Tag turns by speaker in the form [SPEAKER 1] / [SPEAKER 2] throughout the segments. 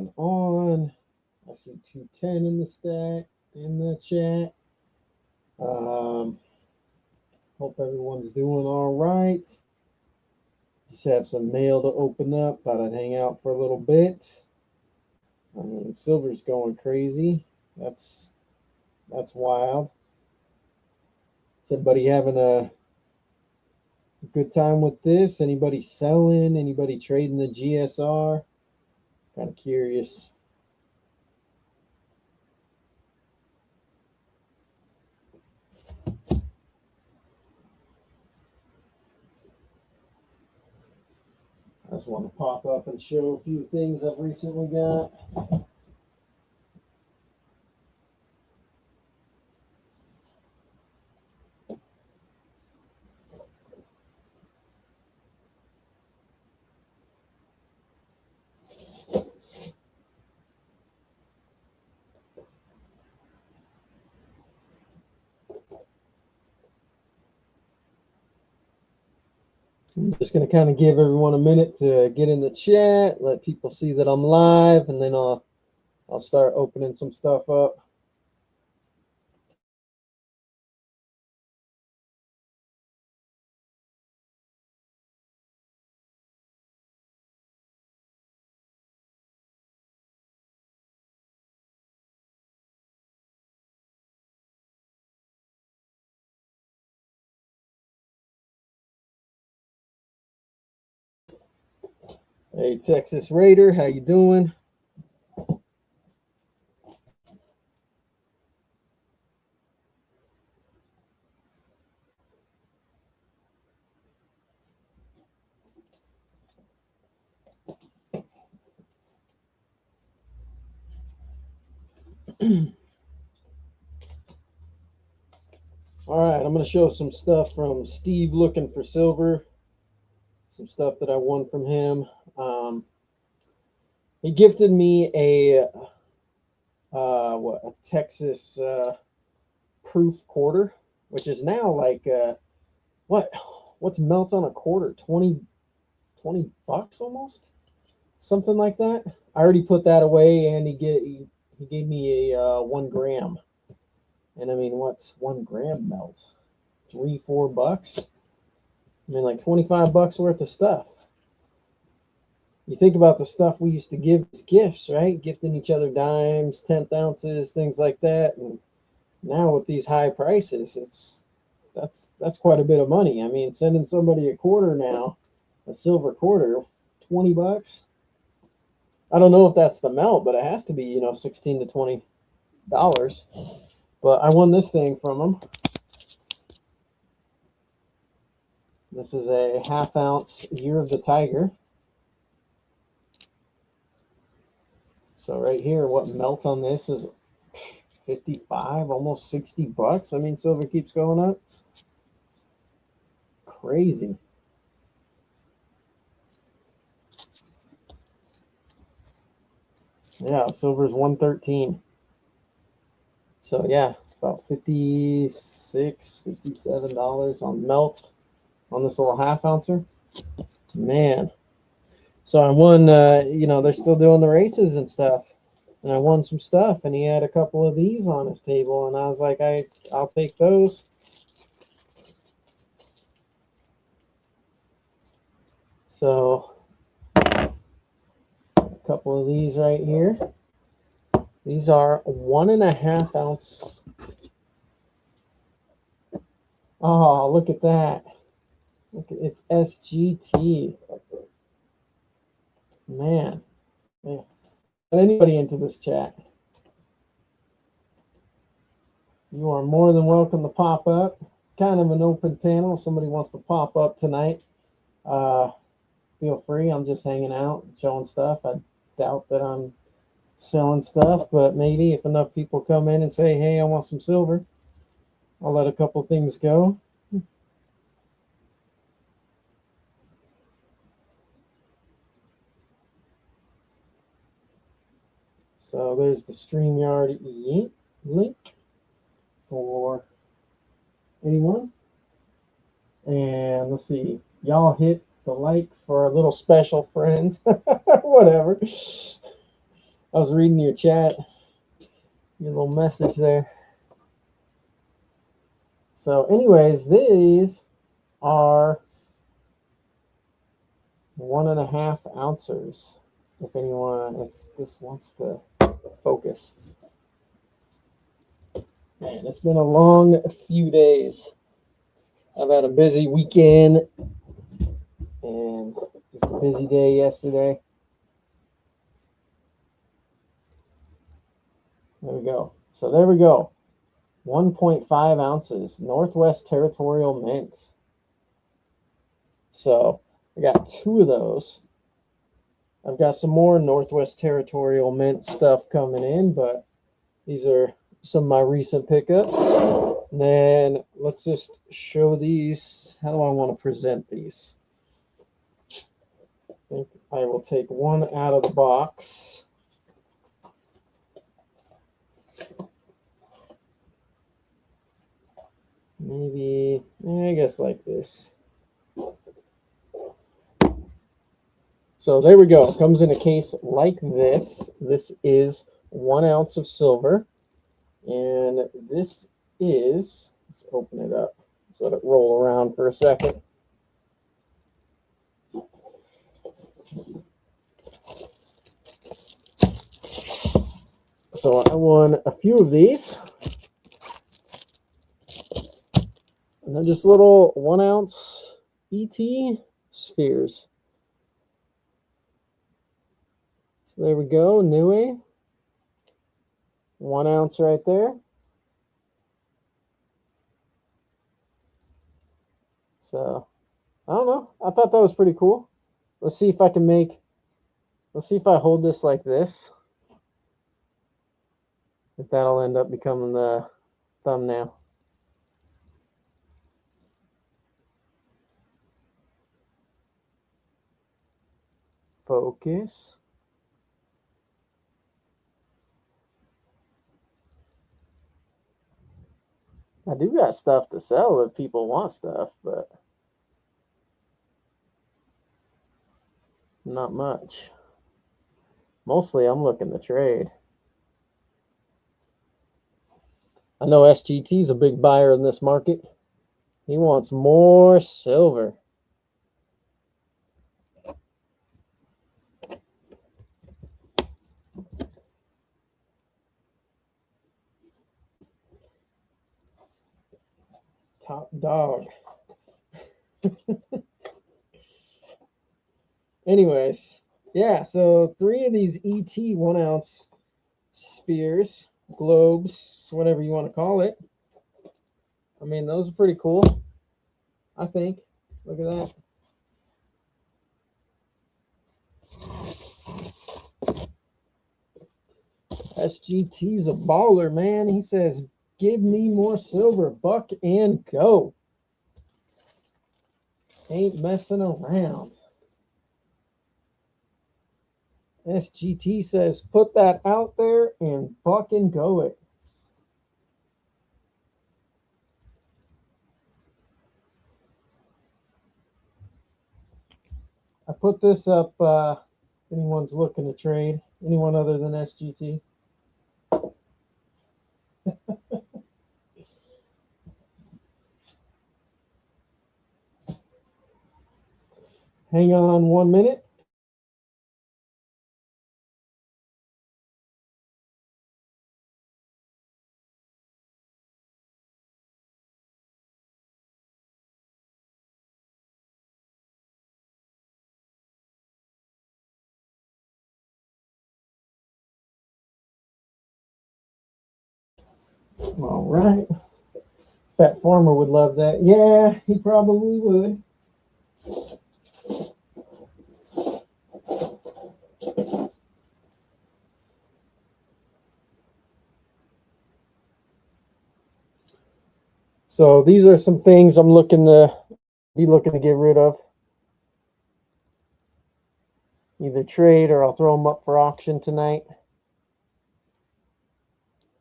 [SPEAKER 1] going on? I see 210 in the stack, in the chat. Hope everyone's doing all right. Just have some mail to open up. Thought I'd hang out for a little bit. I mean, silver's going crazy. That's wild. Is everybody having a good time with this? Anybody selling? Anybody trading the GSR? Kind of curious. I just want to pop up and show a few things I've recently got. I'm just going to kind of give everyone a minute to get in the chat, let people see that I'm live, and then I'll start opening some stuff up. Hey, Texas Raider, how you doing? All right, I'm going to show some stuff from Steve Looking for Silver. Some stuff that I won from him. He gifted me a Texas proof quarter, which is now like what's melt on a quarter? 20 bucks almost, something like that. I already put that away, and he gave me a 1 gram. And I mean, what's 1 gram melt? $3-4 bucks. I mean, like 25 bucks worth of stuff. You think about the stuff we used to give as gifts, right? Gifting each other dimes, 10th ounces, things like that. And now with these high prices, that's quite a bit of money. I mean, sending somebody a quarter now, a silver quarter, 20 bucks. I don't know if that's the melt, but it has to be, $16 to $20. But I won this thing from him. This is a 1/2 ounce Year of the Tiger. So right here, what melt on this is 55, almost 60 bucks. I mean, silver keeps going up. Crazy. Yeah, silver's 113. So yeah, about $57 on melt on this little 1/2 ouncer. Man. So I won, they're still doing the races and stuff. And I won some stuff, and he had a couple of these on his table, and I was like, I'll take those. So a couple of these right here. These are 1.5 ounce. Oh, look at that. Look at it's SGT. Man. Anybody into this chat, you are more than welcome to pop up. Kind of an open panel. If somebody wants to pop up tonight, feel free. I'm just hanging out, showing stuff. I doubt that I'm selling stuff, but maybe if enough people come in and say, hey, I want some silver, I'll let a couple things go. So there's the StreamYard link for anyone. And let's see, y'all hit the like for our little special friends. Whatever. I was reading your chat, your little message there. So, anyways, these are 1.5 ounces. If this wants to focus. Man, it's been a long few days. I've had a busy weekend and just a busy day yesterday. There we go. So there we go. 1.5 ounces, Northwest Territorial Mint. So I got 2 of those. I've got some more Northwest Territorial Mint stuff coming in, but these are some of my recent pickups. And then let's just show these. How do I want to present these? I think I will take one out of the box. Maybe, I guess like this. So there we go. Comes in a case like this. This is 1 ounce of silver. And this is, let's open it up. Let's let it roll around for a second. So I won a few of these. And they're just little 1 ounce ET spheres. So there we go, Nui. 1 ounce right there. So, I don't know. I thought that was pretty cool. Let's see if I hold this like this. If that'll end up becoming the thumbnail. Focus. I do got stuff to sell if people want stuff, but not much. Mostly I'm looking to trade. I know SGT's a big buyer in this market. He wants more silver. Top dog. Anyways, yeah, so 3 of these ET 1 ounce spheres, globes, whatever you want to call it. I mean, those are pretty cool, I think. Look at that. SGT's a baller, man. He says, give me more silver, buck and go. Ain't messing around. SGT says, put that out there and buck and go it. I put this up, anyone's looking to trade, anyone other than SGT. Hang on 1 minute. All right. Fat Farmer would love that. Yeah, he probably would. So these are some things I'm looking to get rid of. Either trade or I'll throw them up for auction tonight.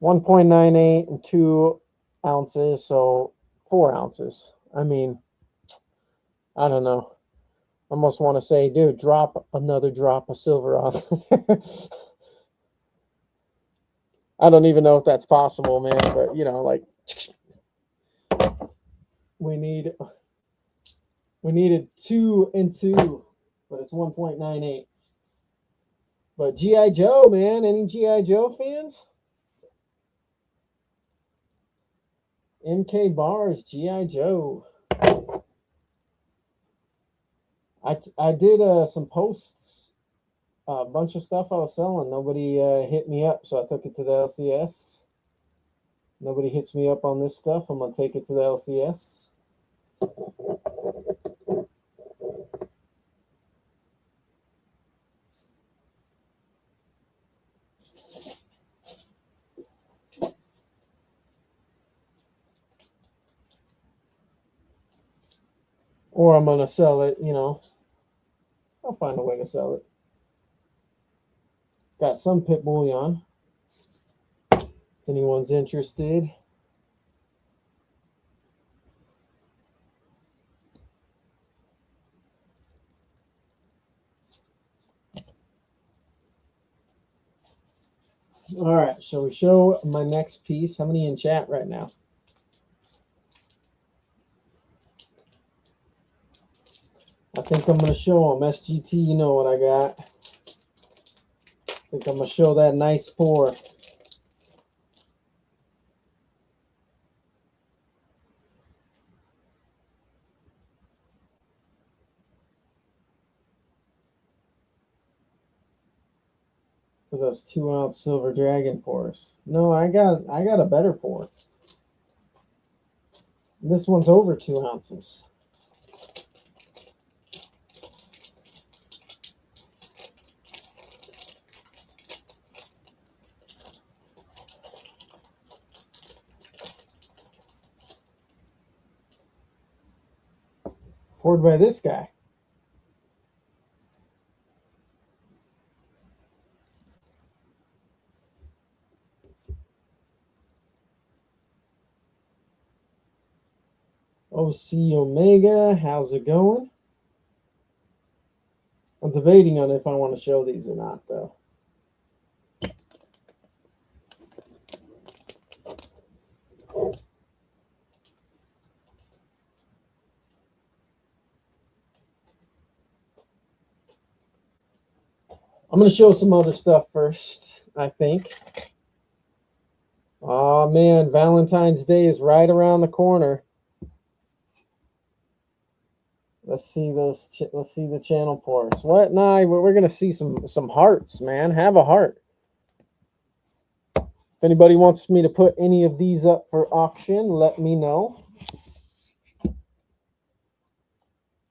[SPEAKER 1] 1.98 and 2 ounces, so 4 ounces. I mean, I don't know. I almost want to say, dude, drop another drop of silver off. I don't even know if that's possible, man. But you know, like we needed 2 and 2, but it's 1.98. But G.I. Joe, man, any G.I. Joe fans? MK Bars, G.I. Joe. I did some posts, a bunch of stuff I was selling. Nobody hit me up, so I took it to the LCS. Nobody hits me up on this stuff. I'm going to take it to the LCS. Or I'm going to sell it, you know. I'll find a way to sell it. Got some pit bullion. If anyone's interested. All right, shall we show my next piece? How many in chat right now? I think I'm going to show them. SGT, you know what I got. I think I'm going to show that nice pour. For those 2-ounce silver dragon pours. No, I got a better pour. This one's over 2 ounces. Poured by this guy. OC Omega, how's it going? I'm debating on if I want to show these or not, though. I'm going to show some other stuff first, I think. Oh, man, Valentine's Day is right around the corner. Let's see those. Let's see the channel pours. What? Nah, we're gonna see some hearts, man. Have a heart. If anybody wants me to put any of these up for auction, let me know.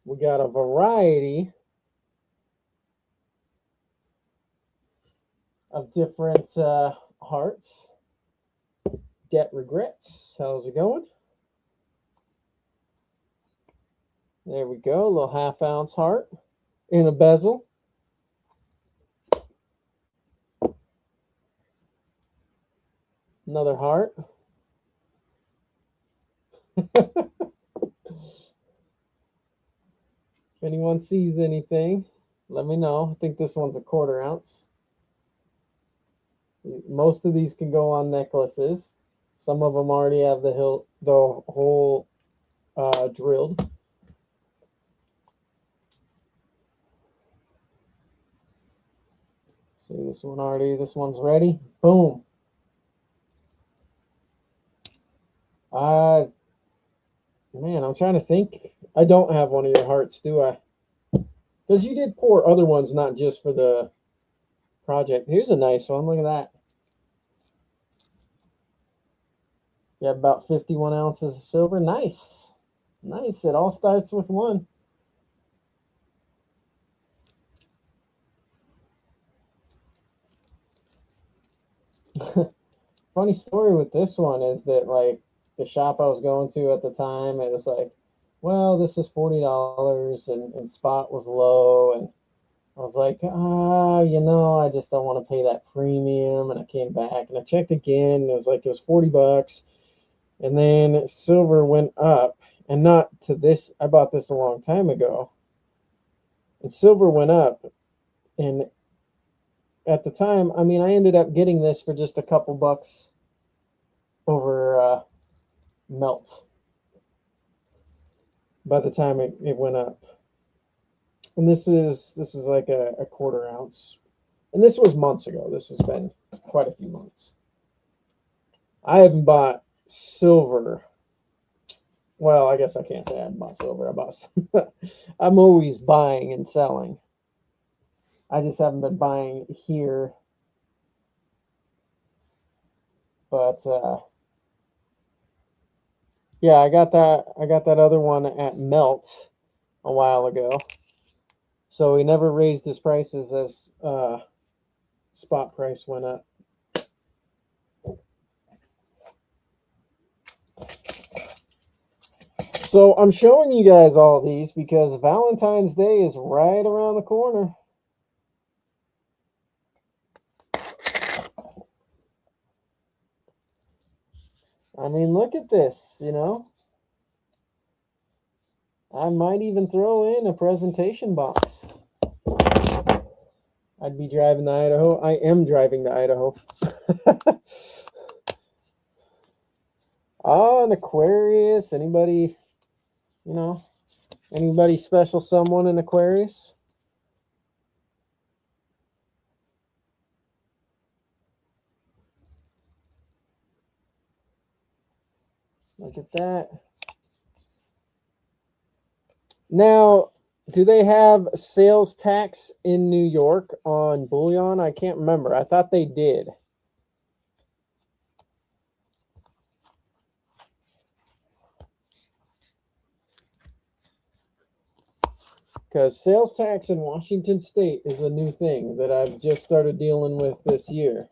[SPEAKER 1] We got a variety of different hearts. Debt Regrets. How's it going? There we go. A little 1/2 ounce heart in a bezel. Another heart. If anyone sees anything, let me know. I think this one's a 1/4 ounce. Most of these can go on necklaces. Some of them already have the hole drilled. See this one already. This one's ready. Boom. Man, I'm trying to think. I don't have one of your hearts, do I? Because you did pour other ones, not just for the project. Here's a nice one. Look at that. You have about 51 ounces of silver. Nice. Nice. It all starts with one. Funny story with this one is that, like, the shop I was going to at the time, it was like, well, this is $40 and spot was low, and I was like, you know, I just don't want to pay that premium. And I came back and I checked again, and it was like, it was $40. And then silver went up, and not to this. I bought this a long time ago, and silver went up, and at the time, I mean, I ended up getting this for just a couple bucks over melt by the time it went up. And this is like a quarter ounce. And this was months ago. This has been quite a few months. I haven't bought silver. Well, I guess I can't say I haven't bought silver. I'm always buying and selling. I just haven't been buying here. But yeah, I got that other one at Melt a while ago. So he never raised his prices as spot price went up. So I'm showing you guys all these because Valentine's Day is right around the corner. I mean, look at this, you know. I might even throw in a presentation box. I'd be driving to Idaho. I am driving to Idaho. Oh, an Aquarius. Anybody, you know, anybody special someone in Aquarius? Look at that. Now, do they have sales tax in New York on bullion? I can't remember. I thought they did. Because sales tax in Washington State is a new thing that I've just started dealing with this year.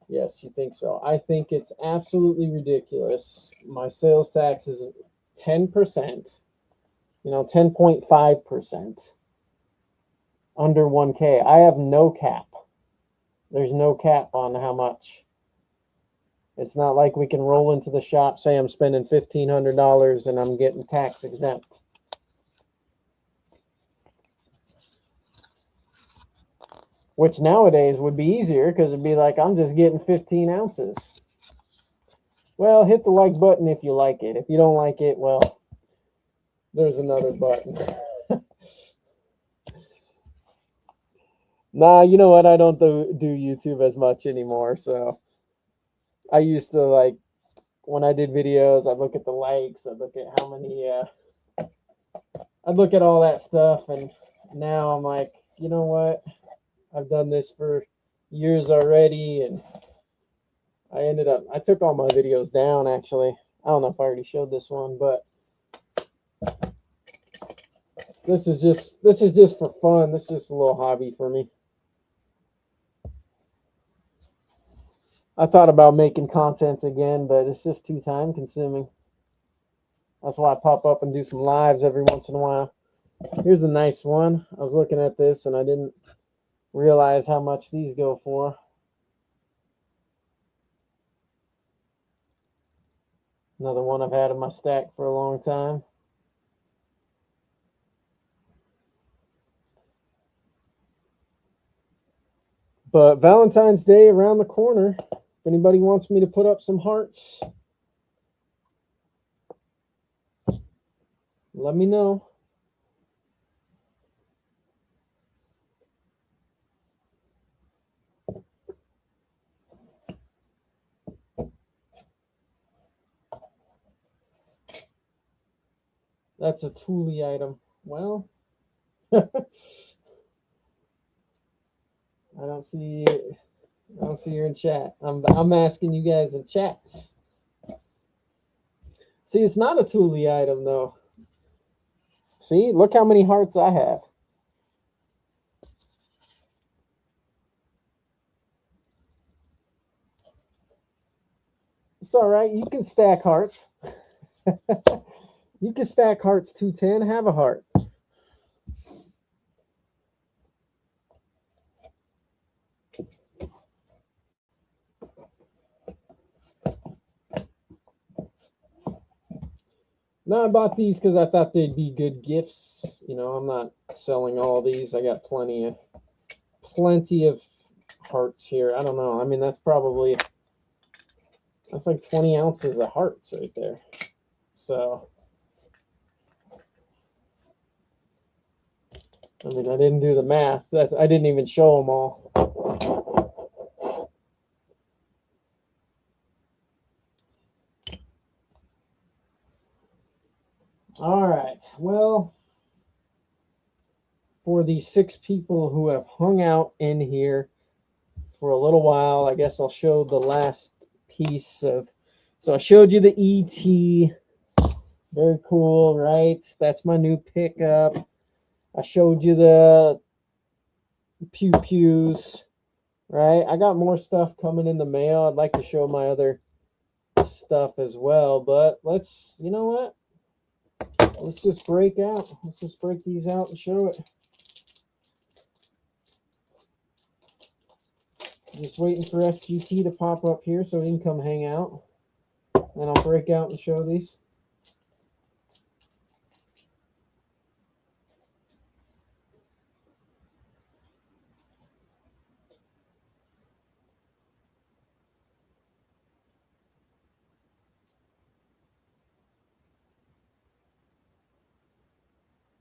[SPEAKER 1] Yes, you think so? I think it's absolutely ridiculous. My sales tax is 10%, 10.5%, under 1K. I have no cap. There's no cap on how much. It's not like we can roll into the shop, say I'm spending $1,500 and I'm getting tax exempt. Which nowadays would be easier because it'd be like, I'm just getting 15 ounces. Well, hit the like button if you like it. If you don't like it, well, there's another button. Nah, you know what? I don't do YouTube as much anymore. So I used to, like, when I did videos, I'd look at the likes. I'd look at how many, I'd look at all that stuff. And now I'm like, you know what? I've done this for years already, and I took all my videos down, actually. I don't know if I already showed this one, but this is just for fun. This is just a little hobby for me. I thought about making content again, but it's just too time consuming. That's why I pop up and do some lives every once in a while. Here's a nice one. I was looking at this and I didn't realize how much these go for. Another one I've had in my stack for a long time. But Valentine's Day around the corner. If anybody wants me to put up some hearts, let me know. That's a Thule item. Well, I don't see you're in chat. I'm asking you guys in chat. See, it's not a Thule item though. See, look how many hearts I have. It's all right. You can stack hearts. You can stack hearts 210. Have a heart. No, I bought these because I thought they'd be good gifts. I'm not selling all these. I got plenty plenty of hearts here. I don't know. I mean, that's like 20 ounces of hearts right there. So, I mean, I didn't do the math. I didn't even show them all. All right. Well, for the 6 people who have hung out in here for a little while, I guess I'll show the last piece of. So I showed you the ET. Very cool, right? That's my new pickup. I showed you the pew pews, right? I got more stuff coming in the mail. I'd like to show my other stuff as well, but you know what? Let's just break these out and show it. Just waiting for SGT to pop up here so he can come hang out. Then I'll break out and show these.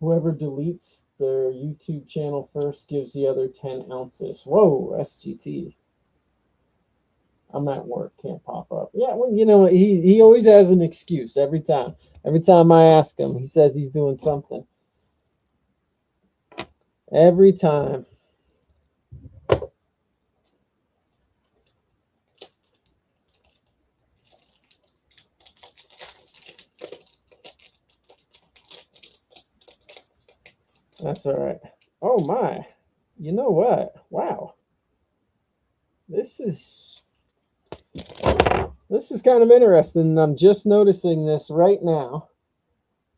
[SPEAKER 1] Whoever deletes their YouTube channel first gives the other 10 ounces. Whoa, SGT. I'm at work, can't pop up. Yeah, well, you know, he always has an excuse every time. Every time I ask him, he says he's doing something. Every time. That's all right. Oh my. You know what? Wow. This is kind of interesting. I'm just noticing this right now.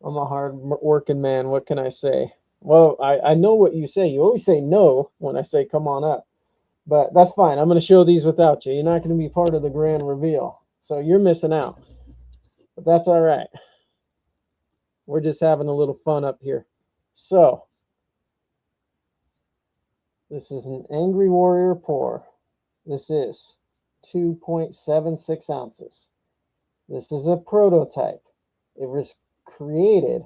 [SPEAKER 1] I'm a hard working man. What can I say? Well, I know what you say. You always say no when I say come on up. But that's fine. I'm going to show these without you. You're not going to be part of the grand reveal. So you're missing out. But that's all right. We're just having a little fun up here. So, this is an Angry Warrior pour. This is 2.76 ounces. This is a prototype. It was created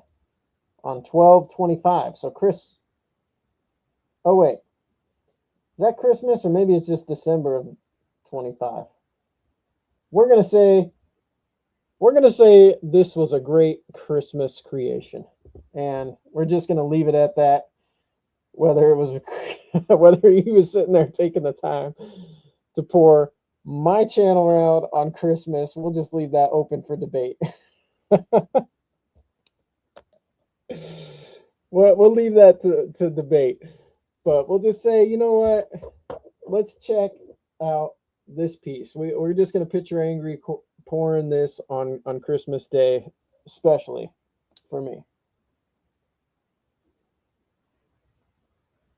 [SPEAKER 1] on 12/25. So oh wait, is that Christmas or maybe it's just December of 25? We're gonna say this was a great Christmas creation, and we're just gonna leave it at that. Whether it was whether he was sitting there taking the time to pour my channel out on Christmas, we'll just leave that open for debate. We'll leave that to debate, but we'll just say, you know what? Let's check out this piece. We're just going to picture Angry pouring this on Christmas Day, especially for me.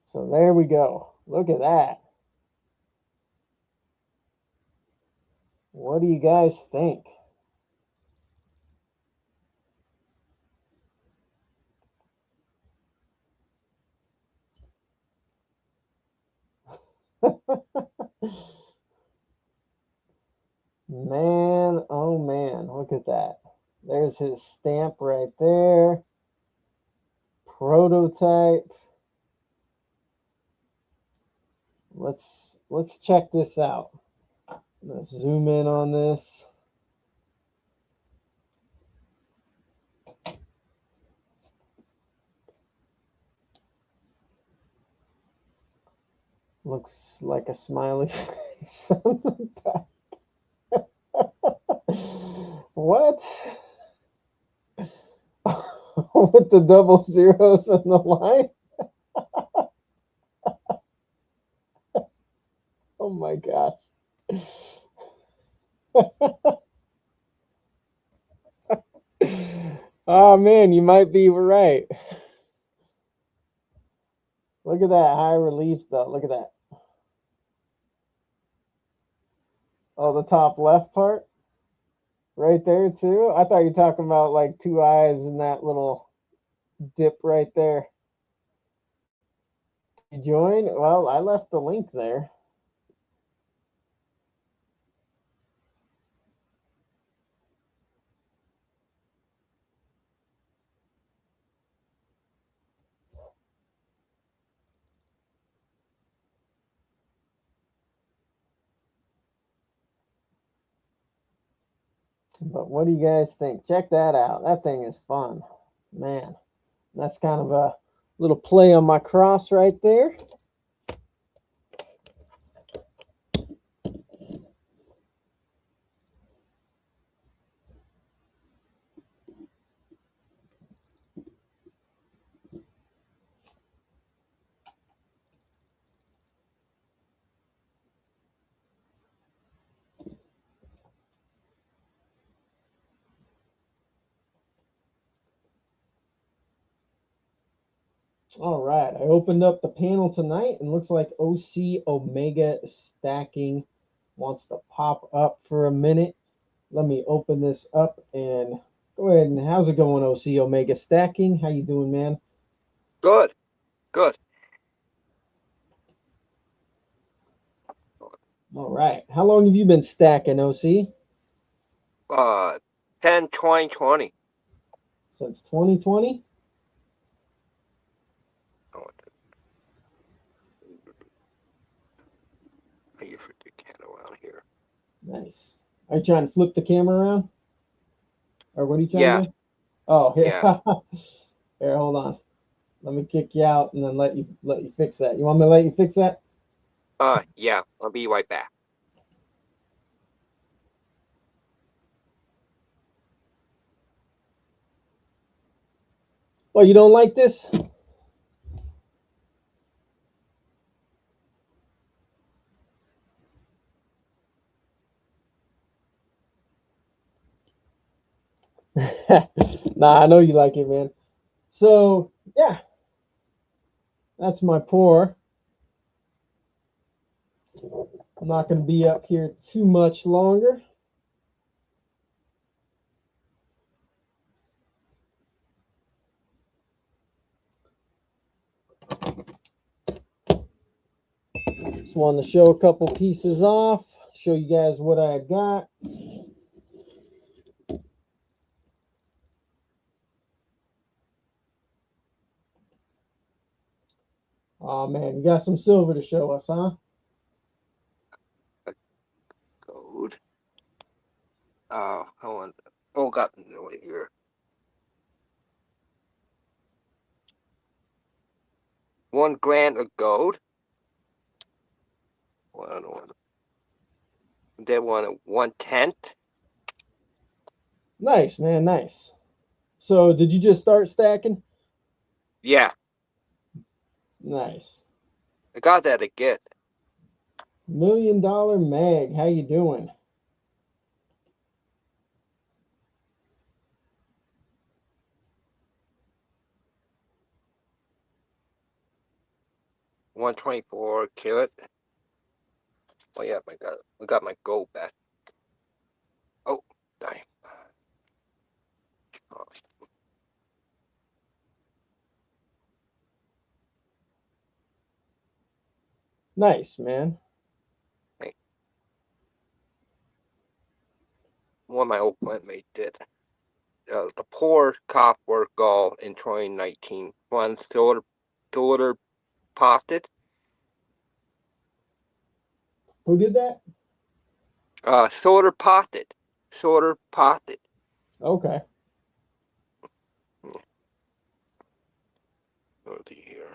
[SPEAKER 1] So there we go. Look at that. What do you guys think? Man, oh man, look at that. There's his stamp right there. Prototype. Let's check this out. Let's zoom in on this. Looks like a smiley face on the back. What? With the double zeros and the line? Oh my gosh. Oh man, you might be right. Look at that high relief though. Look at that. Oh, the top left part? Right there too? I thought you were talking about like 2 eyes and that little dip right there. You join? Well, I left the link there. But what do you guys think? Check that out. That thing is fun. Man, that's kind of a little play on my cross right there. All right, I opened up the panel tonight and looks like OC Omega Stacking wants to pop up for a minute. Let me open this up and go ahead. And how's it going, OC Omega Stacking? How you doing, man?
[SPEAKER 2] Good, good.
[SPEAKER 1] All right. How long have you been stacking, OC?
[SPEAKER 2] 10, 20, 20.
[SPEAKER 1] Since 2020?
[SPEAKER 2] I use the camera around here.
[SPEAKER 1] Nice. Are you trying to flip the camera around? Or what are you trying
[SPEAKER 2] Yeah.
[SPEAKER 1] to do? Oh, here.
[SPEAKER 2] Yeah.
[SPEAKER 1] Here, hold on. Let me kick you out and then let you fix that. You want me to let you fix that?
[SPEAKER 2] Yeah. I'll be right back.
[SPEAKER 1] Well, you don't like this? Nah, I know you like it, man. So, yeah. That's my pour. I'm not going to be up here too much longer. Just wanted to show a couple pieces off, show you guys what I got. Oh man, you got some silver to show us, huh?
[SPEAKER 2] Gold. Hold on. Oh, got no here. 1 gram of gold. One. Then 1/10.
[SPEAKER 1] Nice, man, nice. So, did you just start stacking?
[SPEAKER 2] Yeah.
[SPEAKER 1] Nice.
[SPEAKER 2] I got that again.
[SPEAKER 1] $1 Million Mag, how you doing?
[SPEAKER 2] $1.24 carat. Oh yeah, I got my gold back. Oh, dang. Oh.
[SPEAKER 1] Nice, man.
[SPEAKER 2] Hey. One of my old plant did. The poor copper gold in 2019. One solar potted.
[SPEAKER 1] Who did that?
[SPEAKER 2] Solar potted. Solar potted.
[SPEAKER 1] Okay.
[SPEAKER 2] Oh dear.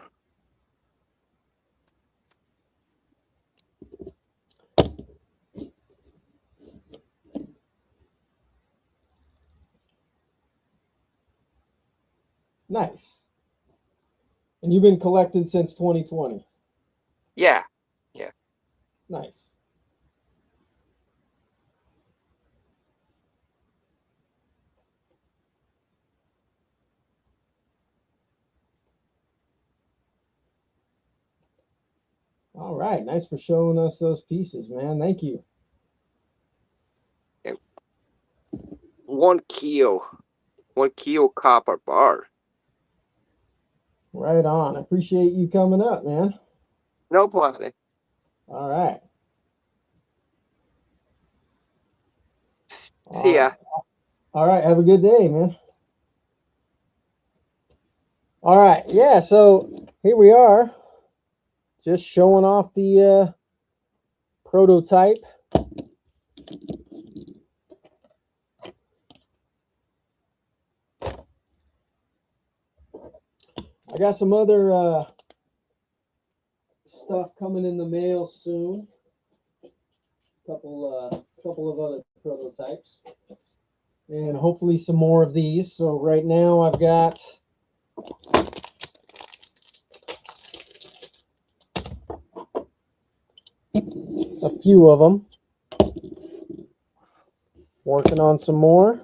[SPEAKER 1] Nice. And you've been collecting since 2020?
[SPEAKER 2] Yeah. Yeah.
[SPEAKER 1] Nice. All right. Nice for showing us those pieces, man. Thank you.
[SPEAKER 2] 1 kilo. 1 kilo copper bar.
[SPEAKER 1] Right on. I appreciate you coming up, man.
[SPEAKER 2] No planning.
[SPEAKER 1] All right.
[SPEAKER 2] See ya.
[SPEAKER 1] All right. Have a good day, man. All right. Yeah. So here we are, just showing off the prototype. I got some other stuff coming in the mail soon. Couple of other prototypes, and hopefully some more of these. So right now I've got a few of them. Working on some more.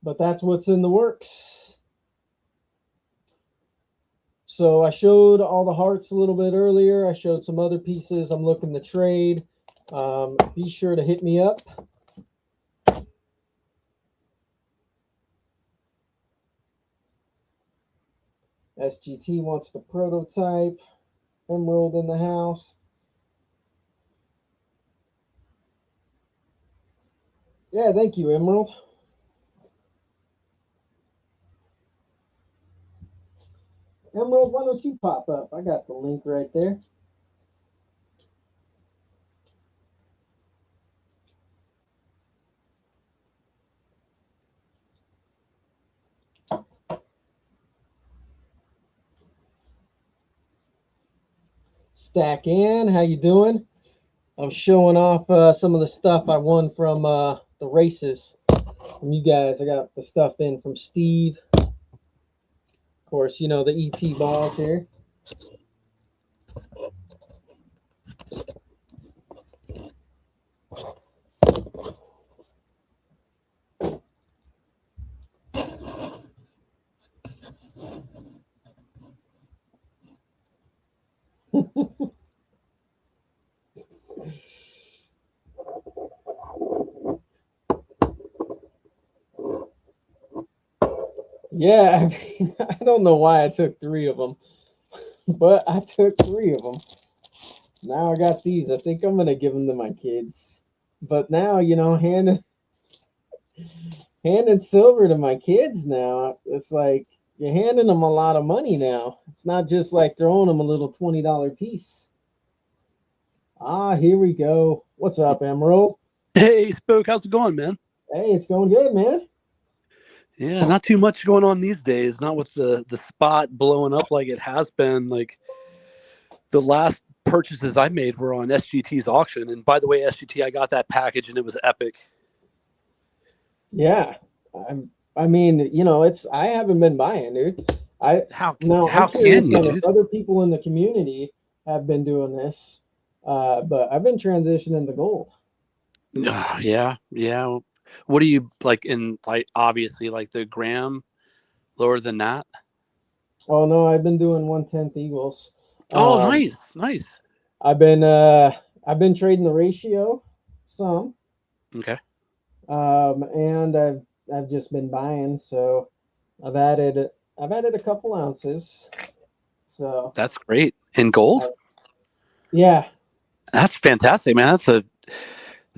[SPEAKER 1] But that's what's in the works. So I showed all the hearts a little bit earlier. I showed some other pieces I'm looking to trade. Be sure to hit me up. SGT wants the prototype. Emerald in the house. Yeah, thank you, Emerald. Emerald, why don't you pop up? I got the link right there. Stack in, how you doing? I'm showing off some of the stuff I won from the races from you guys. I got the stuff in from Steve. Of course, you know the ET balls here. Yeah, I mean, I don't know why I took 3 of them, but I took 3 of them. Now I got these. I think I'm going to give them to my kids. But now, you know, handing silver to my kids now, it's like you're handing them a lot of money now. It's not just like throwing them a little $20 piece. Ah, here we go. What's up, Emerald?
[SPEAKER 3] Hey, Spoke, how's it going, man?
[SPEAKER 1] Hey, it's going good, man.
[SPEAKER 3] Yeah, not too much going on these days. Not with the spot blowing up like it has been. Like the last purchases I made were on SGT's auction. And by the way, SGT, I got that package and it was epic.
[SPEAKER 1] Yeah, I mean, you know, I haven't been buying, dude.
[SPEAKER 3] How
[SPEAKER 1] I'm
[SPEAKER 3] can
[SPEAKER 1] curious
[SPEAKER 3] you,
[SPEAKER 1] on
[SPEAKER 3] dude?
[SPEAKER 1] if other people in the community have been doing this, but I've been transitioning to gold.
[SPEAKER 3] Yeah. What do you like in like obviously like the gram lower than that?
[SPEAKER 1] Oh no, I've been doing 1/10 Eagles.
[SPEAKER 3] Oh,
[SPEAKER 1] Um,
[SPEAKER 3] nice.
[SPEAKER 1] I've been trading the ratio some,
[SPEAKER 3] Okay.
[SPEAKER 1] and I've just been buying. So I've added a couple ounces. So
[SPEAKER 3] That's great. In gold?
[SPEAKER 1] yeah.
[SPEAKER 3] That's fantastic, man.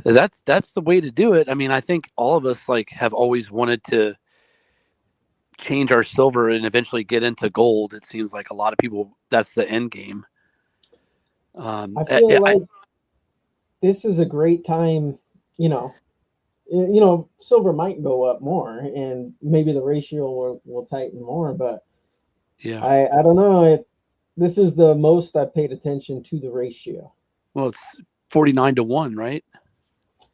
[SPEAKER 3] That's the way to do it. I mean, I think all of us like have always wanted to change our silver and eventually get into gold. It seems like a lot of people that's the end game.
[SPEAKER 1] I feel like this is a great time. Silver might go up more, and maybe the ratio will tighten more. But
[SPEAKER 3] yeah.
[SPEAKER 1] I don't know. This is the most I've paid attention to the ratio.
[SPEAKER 3] Well, it's 49-1, right?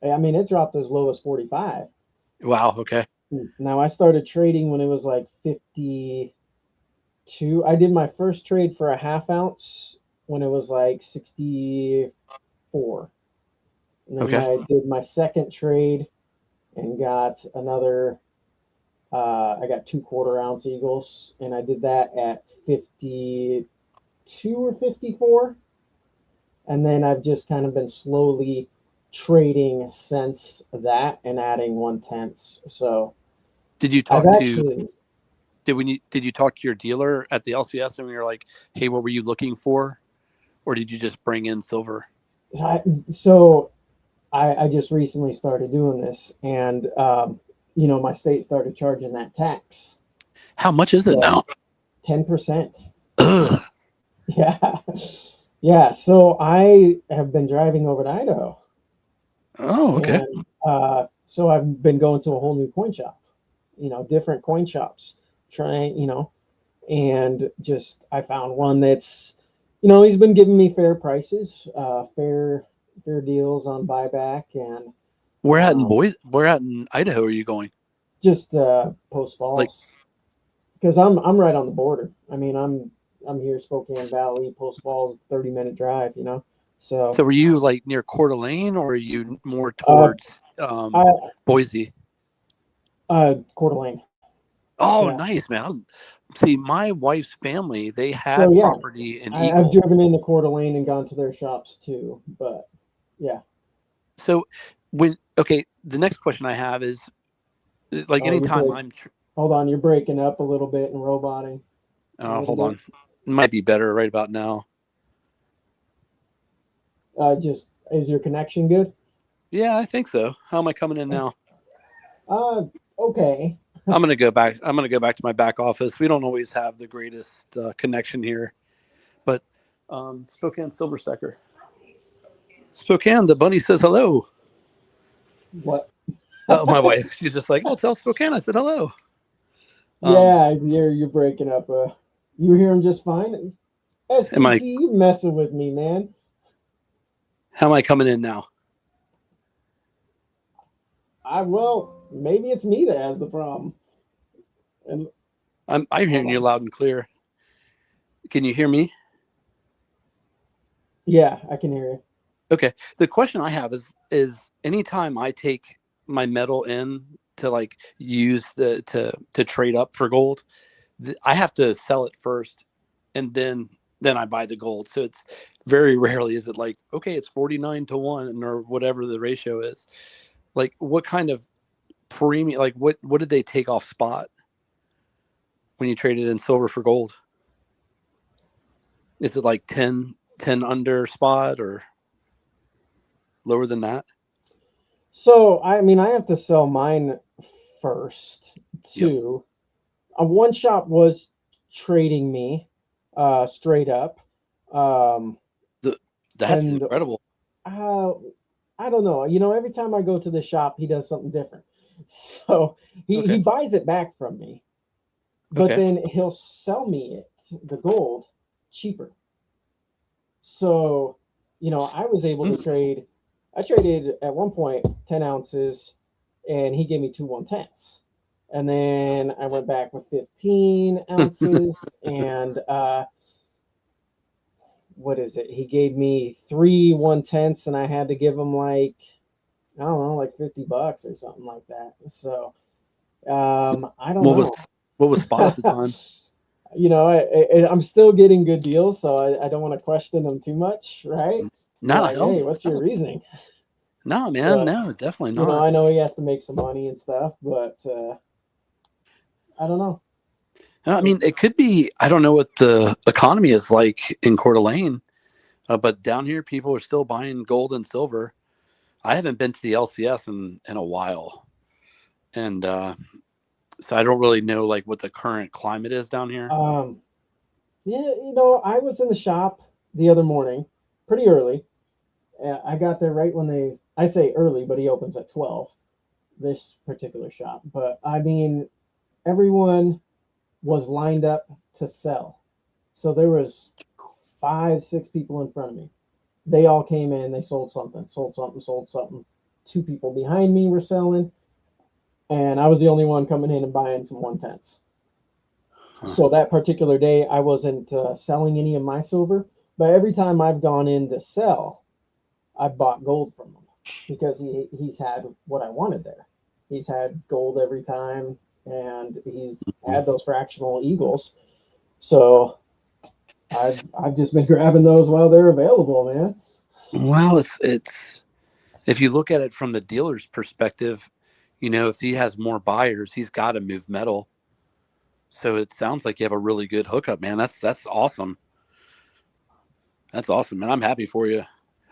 [SPEAKER 1] I mean, it dropped as low as 45.
[SPEAKER 3] Wow. Okay.
[SPEAKER 1] Now I started trading when it was like 52. I did my first trade for a half ounce when it was like 64. And then
[SPEAKER 3] Okay.
[SPEAKER 1] I did my second trade and got another I got 2/4 ounce eagles, and I did that at 52 or 54. And then I've just kind of been slowly trading since that and adding 1/10. So
[SPEAKER 3] Did you
[SPEAKER 1] I've
[SPEAKER 3] talk to
[SPEAKER 1] actually
[SPEAKER 3] Did you talk to your dealer at the LCS and you're like, hey, what were you looking for? Or did you just bring in silver?
[SPEAKER 1] So I just recently started doing this, and my state started charging that tax.
[SPEAKER 3] How much is it now?
[SPEAKER 1] 10%.
[SPEAKER 3] Ugh.
[SPEAKER 1] Yeah. Yeah. So I have been driving over to Idaho.
[SPEAKER 3] Oh, okay.
[SPEAKER 1] And so I've been going to a whole new coin shop, different coin shops, trying, and just I found one that's, he's been giving me fair prices, fair deals on buyback, and
[SPEAKER 3] Where at in Idaho are you going?
[SPEAKER 1] just Post Falls, because I'm right on the border. I mean, I'm here, Spokane Valley, Post Falls, 30-minute drive. So
[SPEAKER 3] were you like near Coeur d'Alene, or are you more
[SPEAKER 1] uh,
[SPEAKER 3] towards
[SPEAKER 1] I
[SPEAKER 3] Boise?
[SPEAKER 1] Coeur d'Alene.
[SPEAKER 3] Oh,
[SPEAKER 1] Yeah.
[SPEAKER 3] nice, man. See, my wife's family, they
[SPEAKER 1] So
[SPEAKER 3] had
[SPEAKER 1] yeah,
[SPEAKER 3] property in
[SPEAKER 1] I've
[SPEAKER 3] Eagle.
[SPEAKER 1] driven into Coeur d'Alene and gone to their shops too. But yeah.
[SPEAKER 3] So the next question I have is, like, anytime
[SPEAKER 1] Hold on, you're breaking up a little bit and roboting.
[SPEAKER 3] hold on, it might be better right about now.
[SPEAKER 1] Just is your connection good?
[SPEAKER 3] Yeah, I think so. How am I coming in now?
[SPEAKER 1] Okay.
[SPEAKER 3] I'm gonna go back to my back office. We don't always have the greatest connection here, but SpokaneSilverStacker. Spokane, the bunny says hello.
[SPEAKER 1] What?
[SPEAKER 3] My wife, she's just like, oh, tell Spokane I said hello.
[SPEAKER 1] Yeah, you're breaking up. You hear him just fine. SGT, you messing with me, man.
[SPEAKER 3] How am I coming in now?
[SPEAKER 1] Maybe it's me that has the problem. And
[SPEAKER 3] I'm hearing you loud and clear. Can you hear me?
[SPEAKER 1] Yeah, I can hear you.
[SPEAKER 3] Okay. The question I have is anytime I take my metal in to like use to trade up for gold, I have to sell it first, and then I buy the gold. So it's very rarely is it like, okay, it's 49-1 or whatever the ratio is. Like, what kind of premium, like what did they take off spot when you traded in silver for gold? Is it like 10 under spot or lower than that?
[SPEAKER 1] So I mean, I have to sell mine first too. One shop was trading me straight up.
[SPEAKER 3] That's incredible.
[SPEAKER 1] I don't know. Every time I go to the shop, he does something different. So he buys it back from me, but then he'll sell me the gold cheaper. So, I was able to trade. I traded at one point 10 ounces, and he gave me 2 1/10s. And then I went back with 15 ounces, and what is it? He gave me 3 1/10s, and I had to give him like, I don't know, like $50 or something like that. So I don't know.
[SPEAKER 3] What was spot at the time?
[SPEAKER 1] I'm still getting good deals, so I don't want to question them too much, right?
[SPEAKER 3] No,
[SPEAKER 1] like, hey, what's your reasoning?
[SPEAKER 3] No, man, no, definitely not.
[SPEAKER 1] I know he has to make some money and stuff, but I don't know.
[SPEAKER 3] I mean, it could be. I don't know what the economy is like in Coeur d'Alene, but down here, people are still buying gold and silver. I haven't been to the LCS in a while, and so I don't really know like what the current climate is down here.
[SPEAKER 1] Yeah, I was in the shop the other morning, pretty early. I got there right when I say early, but he opens at 12. This particular shop, but I mean, everyone was lined up to sell. So there was 5-6 people in front of me. They all came in, they sold something. 2 people behind me were selling, and I was the only one coming in and buying some 1/10s. So that particular day, I wasn't selling any of my silver, but every time I've gone in to sell, I've bought gold from him because he's had what I wanted there. He's had gold every time, and he's had those fractional eagles. So I've just been grabbing those while they're available, man.
[SPEAKER 3] Well, it's if you look at it from the dealer's perspective, if he has more buyers, he's got to move metal. So it sounds like you have a really good hookup, man. That's awesome. That's awesome, man. I'm happy for you.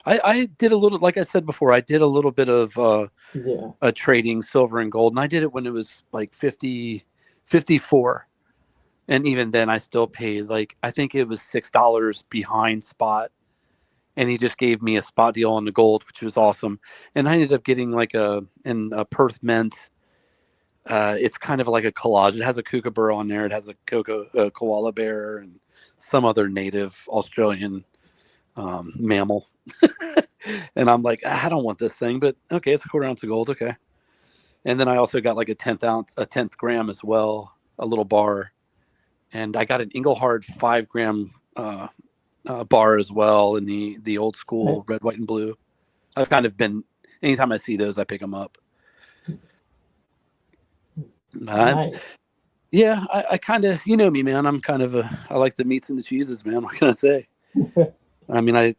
[SPEAKER 3] I did a little, like I said before, I did a little bit of trading silver and gold, and I did it when it was like 54. And even then I still paid, like, I think it was $6 behind spot. And he just gave me a spot deal on the gold, which was awesome. And I ended up getting like a Perth Mint. It's kind of like a collage. It has a kookaburra on there. It has a koala bear and some other native Australian mammal. And I'm like, I don't want this thing, but okay, it's a quarter ounce of gold. Okay. And then I also got like a 10th gram as well, a little bar. And I got an Engelhard 5-gram bar as well in the old school red, white, and blue. I've kind of been, anytime I see those, I pick them up.
[SPEAKER 1] Nice.
[SPEAKER 3] Yeah, I kind of, you know me, man. I'm kind of I like the meats and the cheeses, man. What can I say? I mean,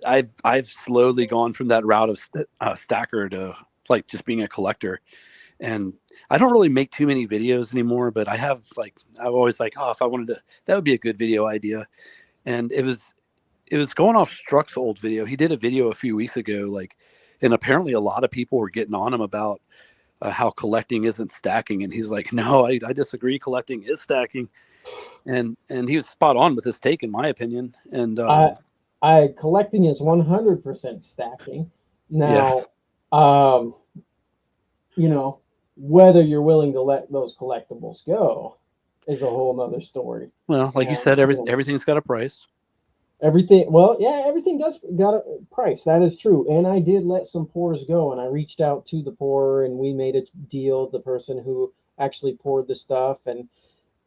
[SPEAKER 3] I've slowly gone from that route of stacker to like just being a collector, and I don't really make too many videos anymore. But I've always like, oh, if I wanted to, that would be a good video idea. And it was going off Struck's old video. He did a video a few weeks ago, like, and apparently a lot of people were getting on him about how collecting isn't stacking, and he's like, no, I disagree. Collecting is stacking, and he was spot on with his take, in my opinion. And
[SPEAKER 1] I collecting is 100% stacking. Now, you know, whether you're willing to let those collectibles go is a whole nother story.
[SPEAKER 3] Well, like you said, everything's got a price.
[SPEAKER 1] Everything does got a price. That is true. And I did let some pours go, and I reached out to the pourer, and we made a deal, the person who actually poured the stuff, and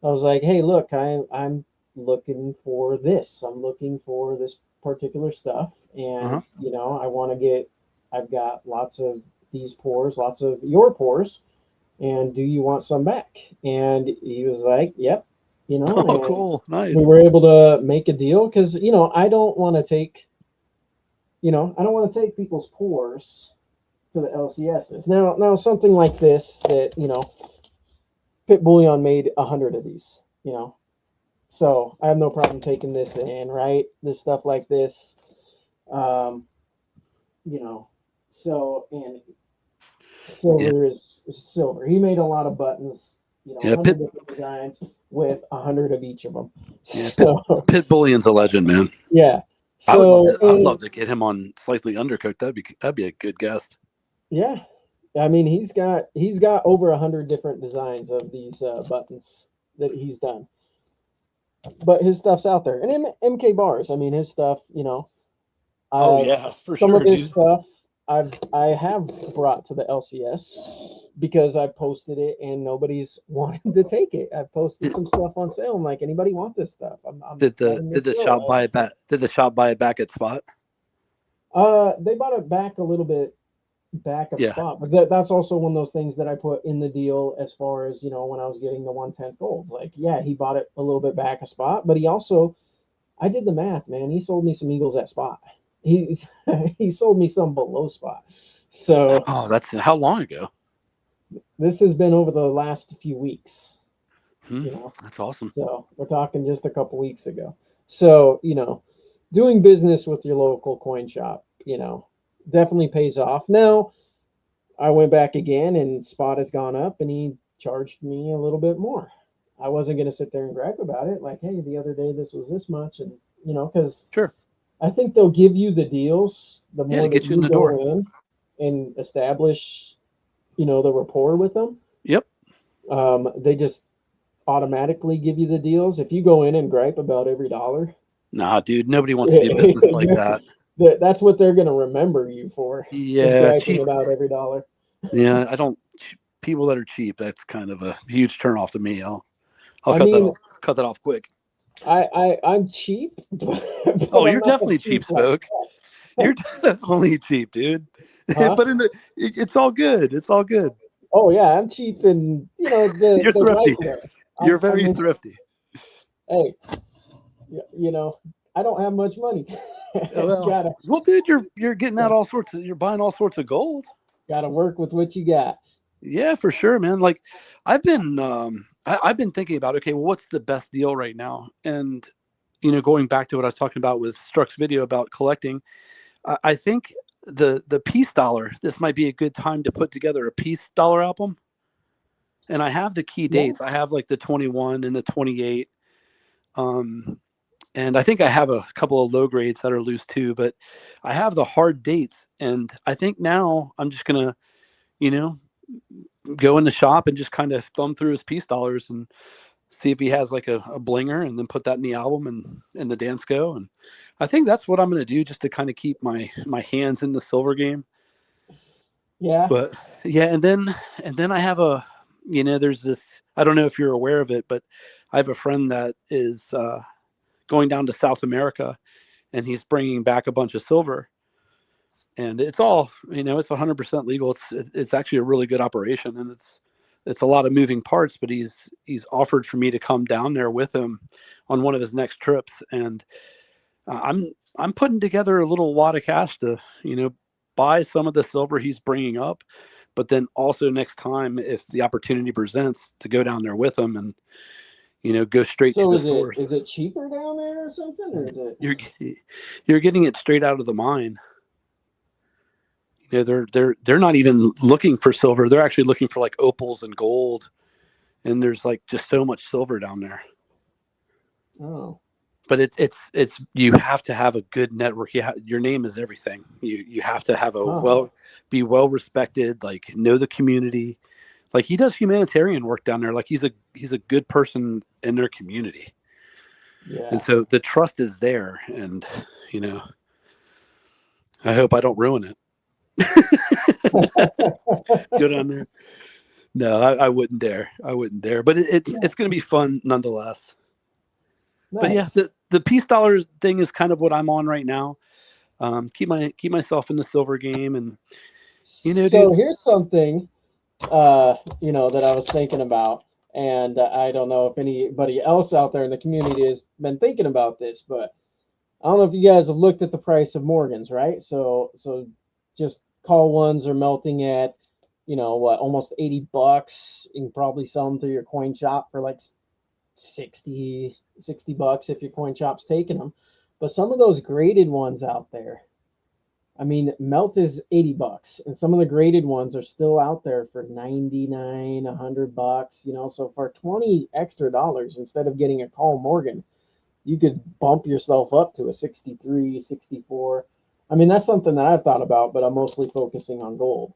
[SPEAKER 1] I was like, hey, look, I'm looking for this. I'm looking for this particular stuff, and you know, I've got lots of these pours, lots of your pours, and do you want some back? And he was like, yep. You know,
[SPEAKER 3] oh, cool, nice.
[SPEAKER 1] We were able to make a deal because, you know, I don't want to take people's pours to the LCSs. Now something like this that, you know, Pit Bullion made 100 of these, you know, so I have no problem taking this in, right? This stuff like this, you know, so, and silver is silver. He made a lot of buttons, you know, 100 different designs with 100 of each of them.
[SPEAKER 3] Yeah, so, Pit Bullion's a legend, man.
[SPEAKER 1] Yeah.
[SPEAKER 3] So I would love to get him on Slightly Undercooked. That'd be a good guest.
[SPEAKER 1] Yeah. I mean, he's got over 100 different designs of these buttons that he's done. But his stuff's out there. And MK Bars, I mean, his stuff, you know.
[SPEAKER 3] For
[SPEAKER 1] some
[SPEAKER 3] sure.
[SPEAKER 1] Of his stuff I have brought to the LCS because I posted it and nobody's wanted to take it. I posted some stuff on sale. I'm like, anybody want this stuff?
[SPEAKER 3] Did the shop buy it back? Did the shop buy it back at spot?
[SPEAKER 1] They bought it back a little bit back of spot, but that's also one of those things that I put in the deal as far as, you know, when I was getting the 1/10 gold. Like, yeah, he bought it a little bit back a spot, but he also, I did the math, man. He sold me some Eagles at spot. He sold me some below spot. So
[SPEAKER 3] that's how long ago?
[SPEAKER 1] This has been over the last few weeks. You know,
[SPEAKER 3] that's awesome.
[SPEAKER 1] So we're talking just a couple weeks ago. So, you know, doing business with your local coin shop, you know, definitely pays off. Now, I went back again and spot has gone up and he charged me a little bit more. I wasn't going to sit there and gripe about it. Like, hey, the other day this was this much. And, you know, because I think they'll give you the deals the more that you go in and establish, you know, the rapport with them.
[SPEAKER 3] Yep.
[SPEAKER 1] They just automatically give you the deals. If you go in and gripe about every dollar.
[SPEAKER 3] Nah, dude, nobody wants to do business like that.
[SPEAKER 1] That's what they're going to remember you for.
[SPEAKER 3] Yeah.
[SPEAKER 1] Griping about every dollar.
[SPEAKER 3] Yeah. I don't, people that are cheap, that's kind of a huge turnoff to me. I'll cut that off quick.
[SPEAKER 1] I'm cheap.
[SPEAKER 3] Oh, you're definitely cheap, Spoke. You're definitely cheap, dude.
[SPEAKER 1] Huh?
[SPEAKER 3] But it's all good. It's all good.
[SPEAKER 1] Oh yeah, I'm cheap, and you know
[SPEAKER 3] you're thrifty. You're very thrifty.
[SPEAKER 1] Hey, you know, I don't have much money.
[SPEAKER 3] Well, dude, you're getting out all sorts of. You're buying all sorts of gold.
[SPEAKER 1] Got to work with what you got.
[SPEAKER 3] Yeah, for sure, man. Like, I've been I've been thinking about, okay, well, what's the best deal right now? And, going back to what I was talking about with Struck's video about collecting, I think the Peace Dollar, this might be a good time to put together a Peace Dollar album. And I have the key dates. I have like the 21 and the 28. And I think I have a couple of low grades that are loose too, but I have the hard dates. And I think now I'm just going to, go in the shop and just kind of thumb through his Peace Dollars and see if he has like a blinger, and then put that in the album and in the Dansco. And I think that's what I'm going to do, just to kind of keep my hands in the silver game.
[SPEAKER 1] Yeah.
[SPEAKER 3] But yeah. And then I have there's this, I don't know if you're aware of it, but I have a friend that is going down to South America, and he's bringing back a bunch of silver, and it's all, it's 100% legal. It's actually a really good operation, and it's a lot of moving parts, but he's offered for me to come down there with him on one of his next trips. And I'm putting together a little wad of cash to, buy some of the silver he's bringing up, but then also next time, if the opportunity presents, to go down there with him and, go straight to the source.
[SPEAKER 1] Is it cheaper down there or something? Or is it?
[SPEAKER 3] You're getting it straight out of the mine. They're not even looking for silver. They're actually looking for like opals and gold. And there's like just so much silver down there.
[SPEAKER 1] Oh.
[SPEAKER 3] But it's you have to have a good network. Your name is everything. You have to have be well respected, like know the community. Like he does humanitarian work down there. Like he's a good person in their community.
[SPEAKER 1] Yeah.
[SPEAKER 3] And so the trust is there, and I hope I don't ruin it. Good on there. No, I wouldn't dare. But it's going to be fun nonetheless. Nice. But yeah, the Peace Dollar thing is kind of what I'm on right now. Keep myself in the silver game, and
[SPEAKER 1] So here's something that I was thinking about, and I don't know if anybody else out there in the community has been thinking about this, but I don't know if you guys have looked at the price of Morgans, right? So just call ones are melting at, almost $80. You can probably sell them through your coin shop for like $60 if your coin shop's taking them. But some of those graded ones out there, I mean, melt is $80, and some of the graded ones are still out there for $99, $100. So for $20 extra, instead of getting a Call Morgan, you could bump yourself up to a 63, 64. I mean, that's something that I've thought about, but I'm mostly focusing on gold.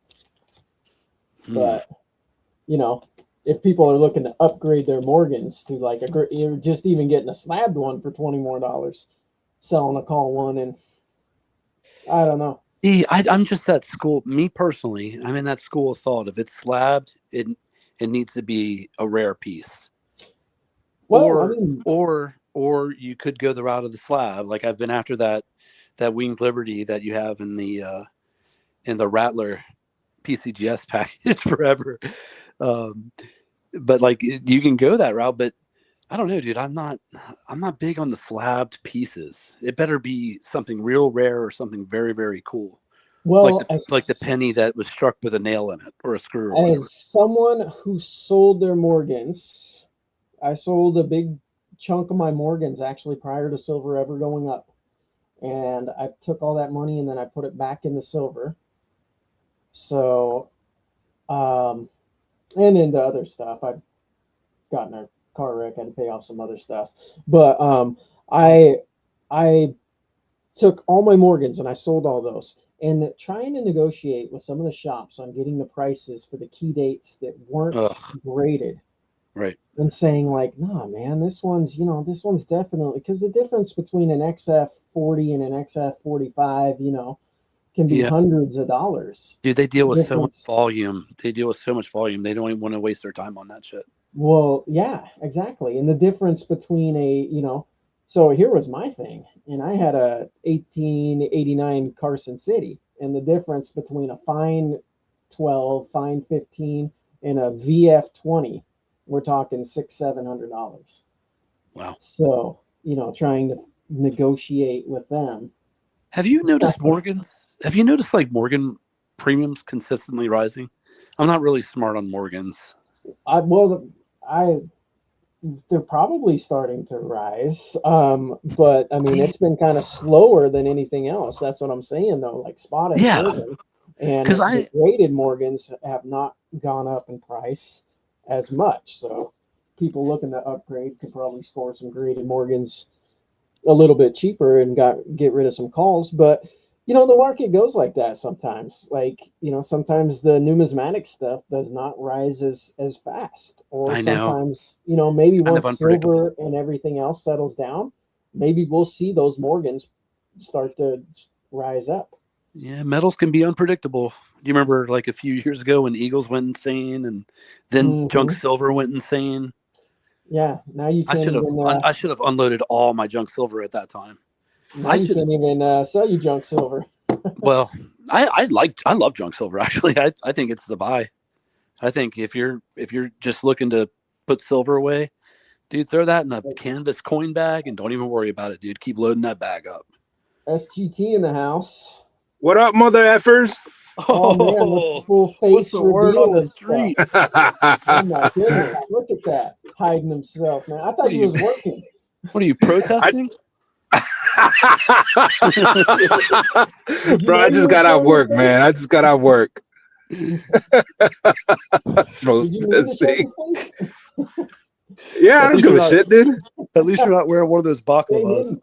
[SPEAKER 1] But, if people are looking to upgrade their Morgans to like you're just even getting a slabbed one for $20 more, selling a Call one, and I don't know.
[SPEAKER 3] I'm just that school. Me personally, I'm in that school of thought. If it's slabbed, it needs to be a rare piece. Well, or you could go the route of the slab. Like I've been after that Winged Liberty that you have in the Rattler PCGS package forever. But like you can go that route, but I don't know, dude. I'm not big on the slabbed pieces. It better be something real rare or something very, very cool.
[SPEAKER 1] Well,
[SPEAKER 3] like the penny that was struck with a nail in it or a screw. Or
[SPEAKER 1] as
[SPEAKER 3] whatever.
[SPEAKER 1] Someone who sold their Morgans, I sold a big chunk of my Morgans actually prior to silver ever going up, and I took all that money and then I put it back in the silver. So, and into other stuff. I've gotten a car wreck, I had to pay off some other stuff, but I took all my Morgans and I sold all those, and trying to negotiate with some of the shops on getting the prices for the key dates that weren't graded,
[SPEAKER 3] right?
[SPEAKER 1] And saying like, nah, man, this one's definitely, because the difference between an XF40 and an XF45, can be hundreds of dollars.
[SPEAKER 3] Dude, they deal with so much volume. They don't even want to waste their time on that shit.
[SPEAKER 1] Well, yeah, exactly. And the difference between so here was my thing, and I had a 1889 Carson City, and the difference between a fine 12, fine 15, and a VF20, we're talking $600-$700.
[SPEAKER 3] Wow.
[SPEAKER 1] So, trying to negotiate with them.
[SPEAKER 3] Have you noticed Morgans? Have you noticed like Morgan premiums consistently rising? I'm not really smart on Morgans.
[SPEAKER 1] I they're probably starting to rise. But I mean, it's been kind of slower than anything else. That's what I'm saying, though. Like spotted
[SPEAKER 3] Yeah.
[SPEAKER 1] Morgan and
[SPEAKER 3] 'Cause
[SPEAKER 1] the graded Morgans have not gone up in price as much. So people looking to upgrade could probably score some graded Morgans a little bit cheaper and get rid of some calls. But you know, the market goes like that sometimes. Like, you know, sometimes the numismatic stuff does not rise as fast. Or
[SPEAKER 3] I know.
[SPEAKER 1] sometimes, you know, maybe
[SPEAKER 3] Kind of
[SPEAKER 1] once
[SPEAKER 3] unpredictable.
[SPEAKER 1] silver and everything else settles down, maybe we'll see those Morgans start to rise up.
[SPEAKER 3] Yeah, metals can be unpredictable. Do you remember like a few years ago when Eagles went insane and then junk silver went insane?
[SPEAKER 1] Yeah, now you can't
[SPEAKER 3] I should have unloaded all my junk silver at that time.
[SPEAKER 1] Now you can't even sell you junk silver.
[SPEAKER 3] Well, I love junk silver actually. I think it's the buy. I think if you're just looking to put silver away, dude, throw that in a canvas coin bag and don't even worry about it, dude. Keep loading that bag up.
[SPEAKER 1] SGT in the house.
[SPEAKER 4] What up, mother effers?
[SPEAKER 1] Oh man, the full face
[SPEAKER 3] what's the word on the street?
[SPEAKER 1] Oh my goodness, look at that, hiding himself, man. I thought he was working.
[SPEAKER 3] What are you protesting?
[SPEAKER 4] Bro, I just got out of work, man. I just got out of work. Protesting. Yeah, I don't give a shit, dude.
[SPEAKER 3] At least you're not wearing one of those baklavas.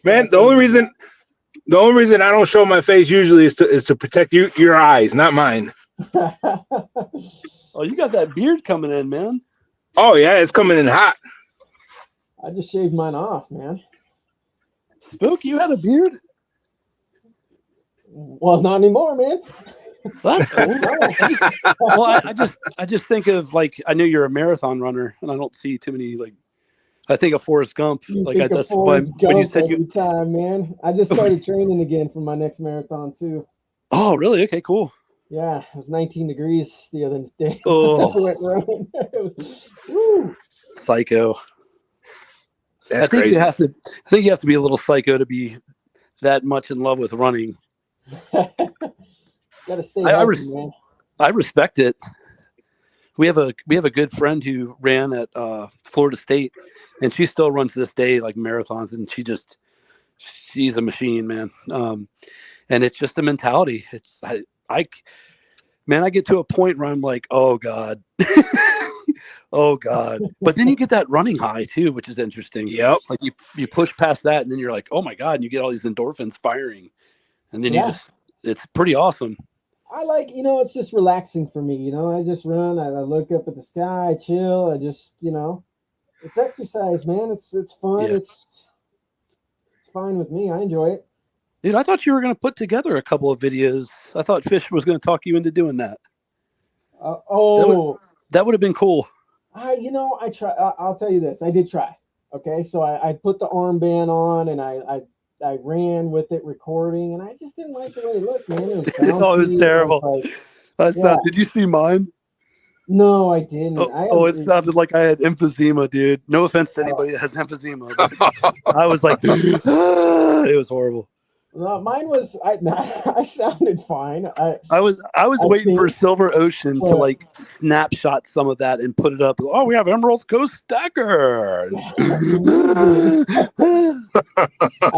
[SPEAKER 4] Man, the only reason I don't show my face usually is to protect your eyes, not mine.
[SPEAKER 3] Oh, you got that beard coming in, man.
[SPEAKER 4] Oh yeah, it's coming in hot.
[SPEAKER 1] I just shaved mine off, man.
[SPEAKER 3] Spook, you had a beard?
[SPEAKER 1] Well, not anymore, man.
[SPEAKER 3] That's cool. Well, I just think of like, I know you're a marathon runner, and I don't see too many like. I think of Forrest Gump.
[SPEAKER 1] That's why when you said every time, man. I just started training again for my next marathon too.
[SPEAKER 3] Oh, really? Okay, cool.
[SPEAKER 1] Yeah, it was 19 degrees the other day.
[SPEAKER 3] Oh,
[SPEAKER 1] Woo.
[SPEAKER 3] Psycho.
[SPEAKER 4] That's crazy.
[SPEAKER 3] I think you have to be a little psycho to be that much in love with running.
[SPEAKER 1] Gotta stay healthy, man. I
[SPEAKER 3] respect it. We have a good friend who ran at Florida State, and she still runs to this day like marathons, and she's a machine, man. And it's just a mentality. I get to a point where I'm like, oh God. Oh God. But then you get that running high too, which is interesting.
[SPEAKER 4] Yep.
[SPEAKER 3] Like you push past that and then you're like, oh my God, and you get all these endorphins firing. And then it's pretty awesome.
[SPEAKER 1] I like, it's just relaxing for me. I just run, I look up at the sky, I chill, I just, it's exercise, man. It's fun. Yeah. It's fine with me. I enjoy it.
[SPEAKER 3] Dude, I thought you were going to put together a couple of videos. I thought Fish was going to talk you into doing that. That would have been cool.
[SPEAKER 1] I try. I'll tell you this. I did try. Okay, so I put the armband on and I ran with it recording, and I just didn't like the way it looked, man. It was bouncy.
[SPEAKER 3] It was terrible. Did you see mine?
[SPEAKER 1] No, I didn't.
[SPEAKER 3] It sounded like I had emphysema, dude. No offense to anybody that has emphysema, but I was like, it was horrible.
[SPEAKER 1] No, mine was. I sounded fine.
[SPEAKER 3] I was waiting for Silver Ocean to like snapshot some of that and put it up. Oh, we have Emerald Coast Stacker.
[SPEAKER 1] I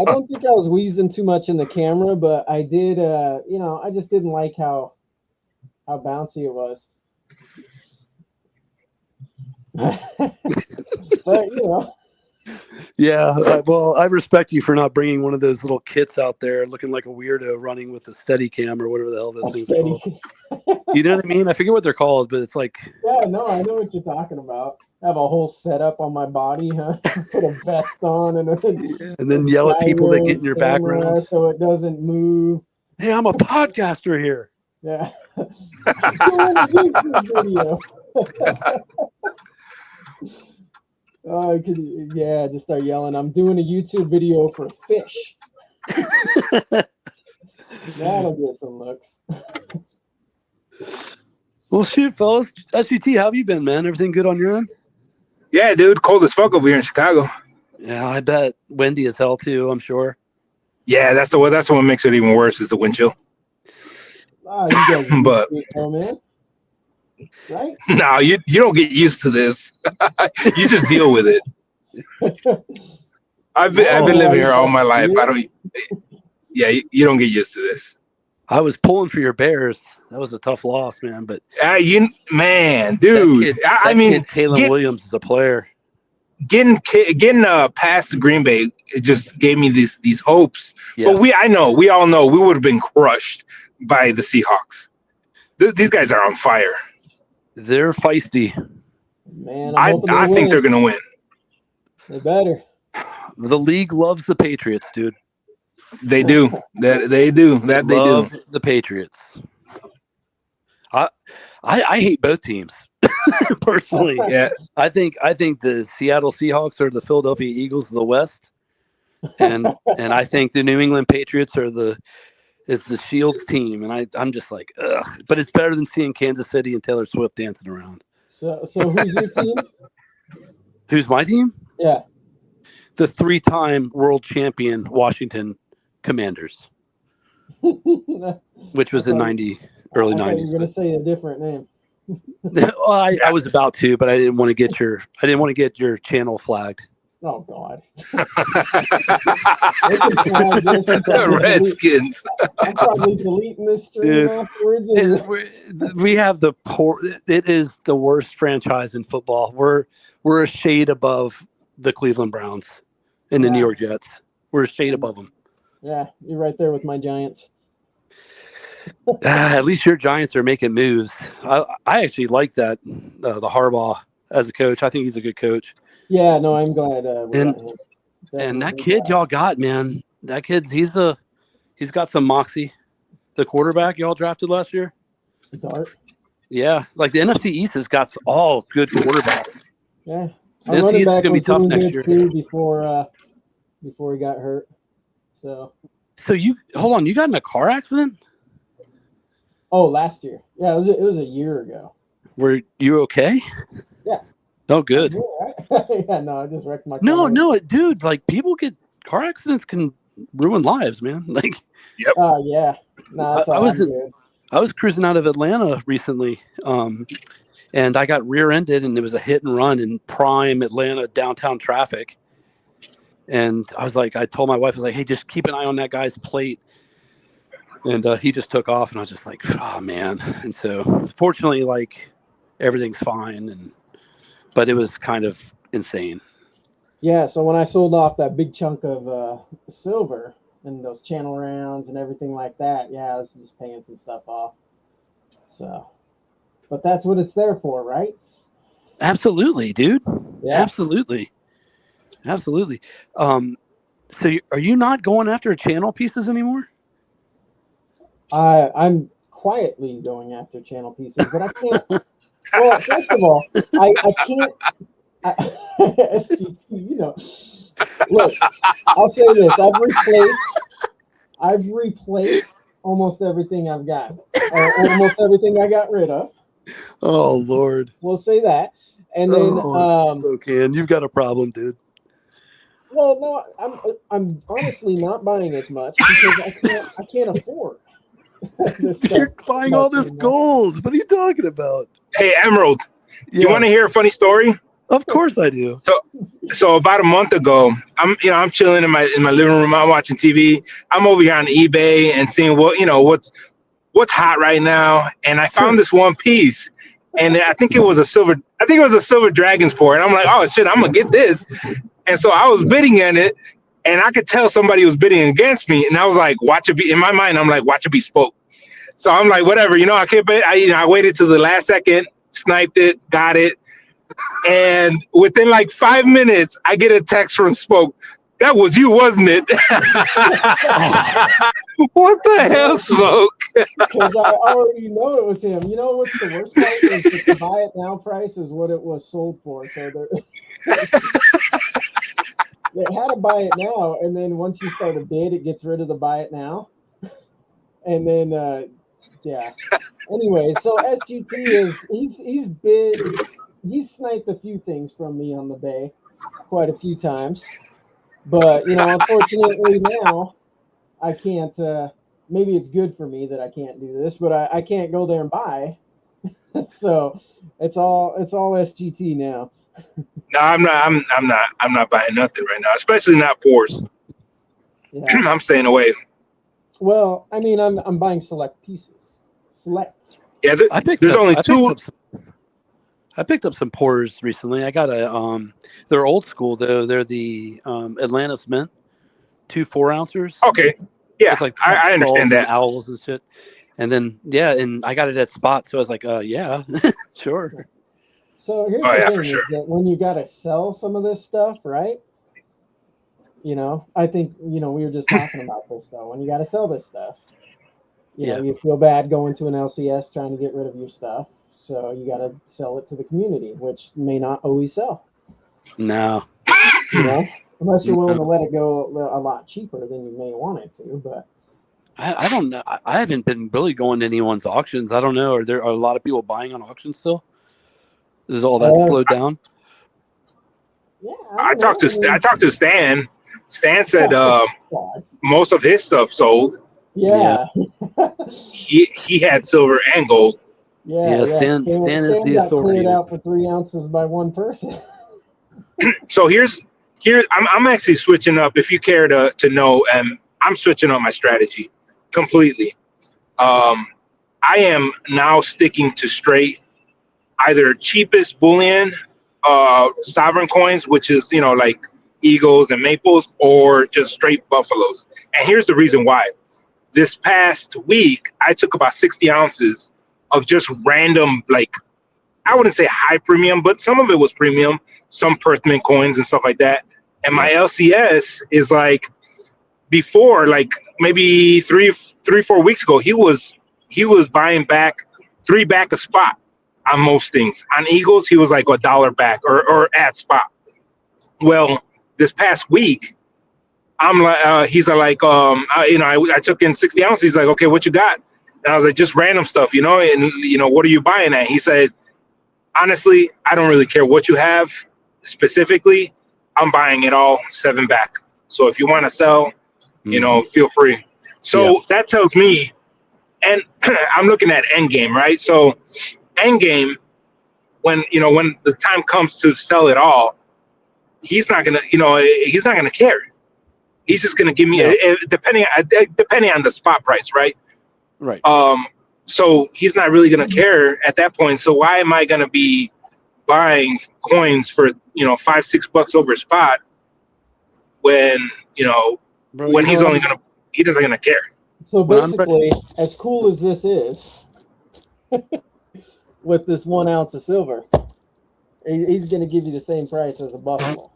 [SPEAKER 1] don't think I was wheezing too much in the camera, but I did. I just didn't like how bouncy it was. But
[SPEAKER 3] yeah, well, I respect you for not bringing one of those little kits out there looking like a weirdo running with a steady cam or whatever the hell those things are called. You know what I mean? I forget what they're called, but it's like...
[SPEAKER 1] Yeah, no, I know what you're talking about. I have a whole setup on my body, huh? Put a vest on
[SPEAKER 3] and then yell at people that get in your background.
[SPEAKER 1] So it doesn't move.
[SPEAKER 3] Hey, I'm a podcaster here.
[SPEAKER 1] Yeah. Doing a YouTube video. Oh, just start yelling. I'm doing a YouTube video for fish. That'll get some looks.
[SPEAKER 3] Well, shoot, fellas. SGT, how have you been, man? Everything good on your end?
[SPEAKER 4] Yeah, dude. Cold as fuck over here in Chicago.
[SPEAKER 3] Yeah, I bet. Windy as hell, too, I'm sure.
[SPEAKER 4] Yeah, that's what makes it even worse is the wind chill.
[SPEAKER 1] Oh, you guys
[SPEAKER 4] but
[SPEAKER 1] man. right?
[SPEAKER 4] No, you don't get used to this. You just deal with it. I've been living here all my life. I don't. Yeah, you don't get used to this.
[SPEAKER 3] I was pulling for your Bears. That was a tough loss, man. But
[SPEAKER 4] Man,
[SPEAKER 3] that
[SPEAKER 4] dude.
[SPEAKER 3] kid,
[SPEAKER 4] I mean,
[SPEAKER 3] Kalen Williams is a player.
[SPEAKER 4] getting past Green Bay, it just gave me these hopes.
[SPEAKER 3] Yeah.
[SPEAKER 4] But we all know we would have been crushed by the Seahawks. These guys are on fire.
[SPEAKER 3] They're feisty.
[SPEAKER 1] Man,
[SPEAKER 4] I think they're gonna win.
[SPEAKER 1] They better.
[SPEAKER 3] The league loves the Patriots, dude.
[SPEAKER 4] They do. They do.
[SPEAKER 3] They love the Patriots. I hate both teams personally.
[SPEAKER 4] Yeah.
[SPEAKER 3] I think the Seattle Seahawks are the Philadelphia Eagles of the West, and I think the New England Patriots is the Shields team, and I'm just like, ugh. But it's better than seeing Kansas City and Taylor Swift dancing around.
[SPEAKER 1] So who's your team?
[SPEAKER 3] Who's my team?
[SPEAKER 1] Yeah.
[SPEAKER 3] The 3-time world champion Washington Commanders, which was in early 90s.
[SPEAKER 1] You were going to say a different name.
[SPEAKER 3] Well, I was about to, but I didn't want to get your channel flagged.
[SPEAKER 1] Oh God.
[SPEAKER 4] Redskins.
[SPEAKER 1] I'm probably deleting this stream afterwards.
[SPEAKER 3] We have it is the worst franchise in football. We're a shade above the Cleveland Browns and the New York Jets. We're a shade above them.
[SPEAKER 1] Yeah, you're right there with my Giants.
[SPEAKER 3] At least your Giants are making moves. I actually like that the Harbaugh as a coach. I think he's a good coach.
[SPEAKER 1] Yeah, no, I'm glad.
[SPEAKER 3] And that kid y'all got, man. That kid's he's got some moxie. The quarterback y'all drafted last year.
[SPEAKER 1] Dart.
[SPEAKER 3] Yeah, like the NFC East has got all good quarterbacks.
[SPEAKER 1] Yeah,
[SPEAKER 3] the NFC East is gonna be tough next year
[SPEAKER 1] too. Before he got hurt. So
[SPEAKER 3] you hold on. You got in a car accident?
[SPEAKER 1] Oh, last year. Yeah, it was a year ago.
[SPEAKER 3] Were you okay?
[SPEAKER 1] Yeah.
[SPEAKER 3] Oh, good.
[SPEAKER 1] Yeah, no, I just wrecked my car.
[SPEAKER 3] No, dude. Like people get car accidents can ruin lives, man. Like.
[SPEAKER 4] Yep.
[SPEAKER 1] Yeah. No,
[SPEAKER 3] I was cruising out of Atlanta recently, and I got rear-ended, and there was a hit and run in prime Atlanta downtown traffic. And I told my wife, I was like, hey, just keep an eye on that guy's plate. And he just took off, and I was just like, oh, man. And so fortunately, like, everything's fine. But it was kind of insane.
[SPEAKER 1] Yeah, so when I sold off that big chunk of silver and those channel rounds and everything like that, yeah, I was just paying some stuff off. So, but that's what it's there for, right?
[SPEAKER 3] Absolutely, dude.
[SPEAKER 1] Yeah.
[SPEAKER 3] Absolutely. So are you not going after channel pieces anymore?
[SPEAKER 1] I'm quietly going after channel pieces, but I can't. Well, first of all, I can't. SGT, you know. Look, I'll say this: I've replaced almost everything I've got, or almost everything I got rid of.
[SPEAKER 3] Oh Lord!
[SPEAKER 1] We'll say that, and then
[SPEAKER 3] Spokane, you've got a problem, dude.
[SPEAKER 1] Well, no, I'm honestly not buying as much because I can't afford.
[SPEAKER 3] You're buying all this gold. What are you talking about?
[SPEAKER 4] Hey, Emerald, you want to hear a funny story?
[SPEAKER 3] Of course I do.
[SPEAKER 4] So about a month ago, I'm chilling in my living room. I'm watching TV. I'm over here on eBay and seeing what's hot right now. And I found this one piece, and I think it was a silver dragon's pour. And I'm like, oh shit, I'm gonna get this. And so I was bidding on it, and I could tell somebody was bidding against me. And I was like, watch it be. In my mind, I'm like, watch it be spoke. So I'm like, whatever, I can't bet. I waited till the last second, sniped it, got it. And within like 5 minutes, I get a text from Spoke. That was you, wasn't it? What the hell, Spoke?
[SPEAKER 1] Because I already know it was him. You know what's the worst part is that the buy it now price is what it was sold for. So they had to buy it now, and then once you start a bid, it gets rid of the buy it now. And then yeah. Anyway, so SGT he's sniped a few things from me on the bay quite a few times. But unfortunately now I can't maybe it's good for me that I can't do this, but I can't go there and buy So it's all SGT now.
[SPEAKER 4] No, I'm not. I'm not buying nothing right now, especially not pours.
[SPEAKER 1] Yeah.
[SPEAKER 4] I'm staying away.
[SPEAKER 1] Well, I mean, I'm buying select pieces. Select.
[SPEAKER 4] Yeah,
[SPEAKER 3] I picked
[SPEAKER 4] there's
[SPEAKER 3] up
[SPEAKER 4] only
[SPEAKER 3] I picked
[SPEAKER 4] two.
[SPEAKER 3] up I picked up some pours recently. I got a they're old school though. They're the Atlantis Mint, 2 4-ounces
[SPEAKER 4] Okay, yeah,
[SPEAKER 3] with like
[SPEAKER 4] I
[SPEAKER 3] skulls
[SPEAKER 4] understand
[SPEAKER 3] and
[SPEAKER 4] that.
[SPEAKER 3] owls and shit. And then and I got it at Spot, so I was like, yeah, sure.
[SPEAKER 1] So here's
[SPEAKER 4] Oh
[SPEAKER 1] the
[SPEAKER 4] yeah, for
[SPEAKER 1] thing:
[SPEAKER 4] sure.
[SPEAKER 1] is that when you got to sell some of this stuff, right? I think we were just talking about this though. When you got to sell this stuff,
[SPEAKER 3] Yeah.
[SPEAKER 1] you feel bad going to an LCS trying to get rid of your stuff, so you got to sell it to the community, which may not always sell.
[SPEAKER 3] No.
[SPEAKER 1] Unless you're willing to
[SPEAKER 3] No.
[SPEAKER 1] let it go a lot cheaper than you may want it to. But
[SPEAKER 3] I don't know. I haven't been really going to anyone's auctions. I don't know. Are there a lot of people buying on auctions still? Is all that slowed down?
[SPEAKER 1] Yeah, I don't know.
[SPEAKER 4] I talked to Stan. Stan said
[SPEAKER 1] God.
[SPEAKER 4] most of his stuff sold.
[SPEAKER 1] Yeah.
[SPEAKER 4] He had silver and gold.
[SPEAKER 1] Yeah.
[SPEAKER 3] Stan is
[SPEAKER 1] Stan
[SPEAKER 3] the
[SPEAKER 1] got
[SPEAKER 3] authority.
[SPEAKER 1] cleared out for 3 ounces by one person.
[SPEAKER 4] So here I'm actually switching up. If you care to know, I'm switching up my strategy completely. I am now sticking to straight either cheapest bullion, sovereign coins, which is like eagles and maples, or just straight buffaloes. And here's the reason why. This past week, I took about 60 ounces of just random, like, I wouldn't say high premium, but some of it was premium, some Perth Mint coins and stuff like that. And my LCS is like, before, like maybe 4 weeks ago, he was buying back 3 back a spot on most things. On Eagles, he was like $1 back or at spot. Well, this past week, I'm like, he's like, I took in 60 ounces. He's like, okay, what you got? And I was like, just random stuff, and what are you buying at? He said, honestly, I don't really care what you have specifically. I'm buying it all 7 back. So if you want to sell, feel free. So that tells me, and I'm looking at end game, right? So end game, when the time comes to sell it all, he's not gonna care. He's just gonna give me depending on the spot price, right?
[SPEAKER 3] Right.
[SPEAKER 4] So he's not really gonna care at that point. So why am I gonna be buying coins for $5-6 over spot when
[SPEAKER 3] Bro,
[SPEAKER 4] when he doesn't gonna care.
[SPEAKER 1] So basically, as cool as this is, with this 1 ounce of silver, he's going to give you the same price as a buffalo.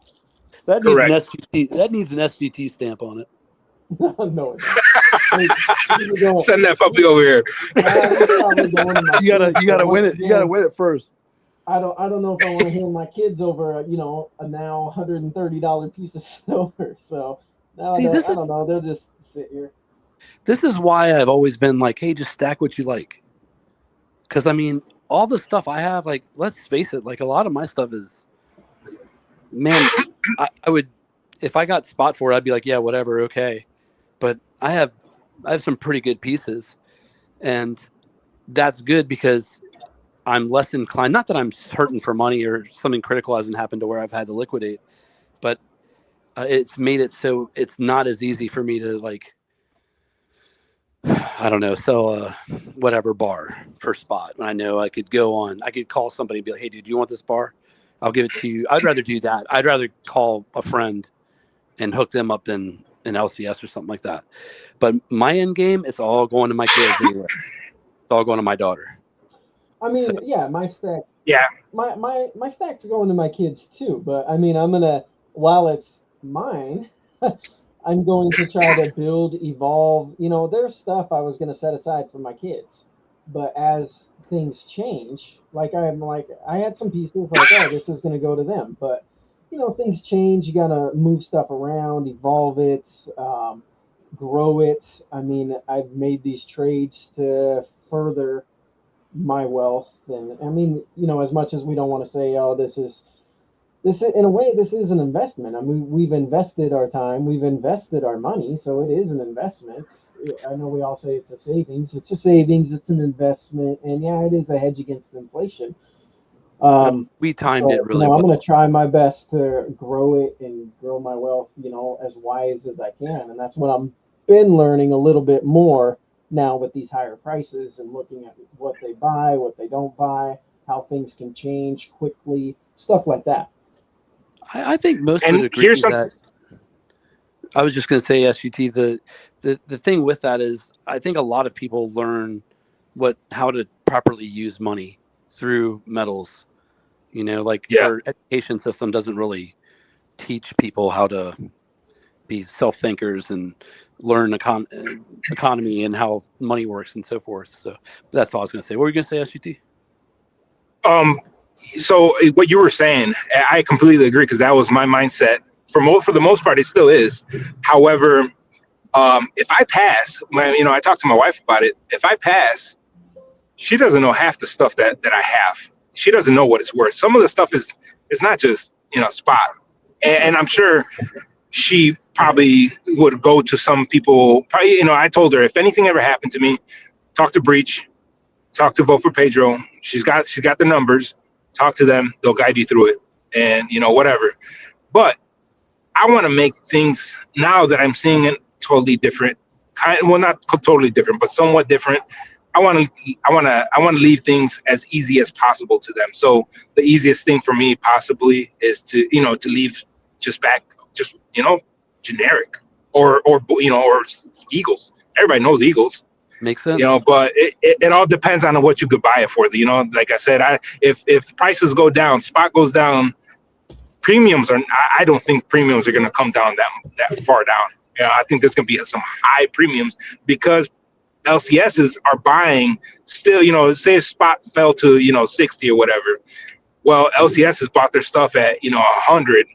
[SPEAKER 3] That needs an SGT. That needs an SGT stamp on it.
[SPEAKER 1] No,
[SPEAKER 4] send that puppy over here.
[SPEAKER 3] You gotta win it. You gotta win it first.
[SPEAKER 1] I don't know if I want to hand my kids over a now $130 piece of silver. So I don't know. They'll just sit here.
[SPEAKER 3] This is why I've always been like, hey, just stack what you like. Because I mean, all the stuff I have, like, let's face it, like a lot of my stuff is, man, I would, if I got spot for it, I'd be like, yeah, whatever, okay. But I have some pretty good pieces, and that's good because I'm less inclined. Not that I'm hurting for money or something critical hasn't happened to where I've had to liquidate, but it's made it so it's not as easy for me to, like, I don't know, sell a whatever bar for spot. I know I could call somebody and be like, hey, dude, do you want this bar? I'll give it to you. I'd rather do that. I'd rather call a friend and hook them up than an LCS or something like that. But my end game, it's all going to my kids anyway. It's all going to my daughter.
[SPEAKER 1] I mean, yeah, my stack.
[SPEAKER 4] Yeah.
[SPEAKER 1] My stack's going to my kids too. But I mean, I'm gonna, while it's mine, I'm going to try to build, evolve. There's stuff I was gonna set aside for my kids, but as things change, I had some pieces like, oh, this is gonna go to them, but things change. You gotta move stuff around, evolve it, grow it. I mean, I've made these trades to further my wealth, and I mean, as much as we don't want to say, oh, this is in a way, this is an investment. I mean, we've invested our time, we've invested our money, so it is an investment. I know we all say it's a savings. It's a savings. It's an investment, and yeah, it is a hedge against inflation.
[SPEAKER 3] We timed it really
[SPEAKER 1] I'm
[SPEAKER 3] well.
[SPEAKER 1] going to try my best to grow it and grow my wealth, as wise as I can, and that's what I'm been learning a little bit more now with these higher prices and looking at what they buy, what they don't buy, how things can change quickly, stuff like that.
[SPEAKER 3] I think most
[SPEAKER 4] And
[SPEAKER 3] would agree
[SPEAKER 4] here's some-
[SPEAKER 3] that. I was just going to say, SUT, the thing with that is I think a lot of people learn how to properly use money through metals. Our education system doesn't really teach people how to be self-thinkers and learn economy and how money works and so forth. So that's all I was going to say. What were you going to say, SUT?
[SPEAKER 4] So what you were saying, I completely agree, because that was my mindset. For the most part, it still is. However, if I pass, I talked to my wife about it. If I pass, she doesn't know half the stuff that I have. She doesn't know what it's worth. Some of the stuff is not just spot, and I'm sure she probably would go to some people. Probably, I told her, if anything ever happened to me, talk to Breach, talk to Vote for Pedro. She's got the numbers. Talk to them. They'll guide you through it, and whatever. But I want to make things, now that I'm seeing it totally different. Not totally different, but somewhat different. I want to leave things as easy as possible to them. So the easiest thing for me possibly is to leave just generic or Eagles. Everybody knows Eagles.
[SPEAKER 3] Makes sense.
[SPEAKER 4] But it all depends on what you could buy it for. Like I said, if prices go down, spot goes down, premiums are. I don't think premiums are going to come down that far down. I think there's going to be some high premiums because LCSs are buying still. Say a spot fell to 60 or whatever. Well, LCSs bought their stuff at 100.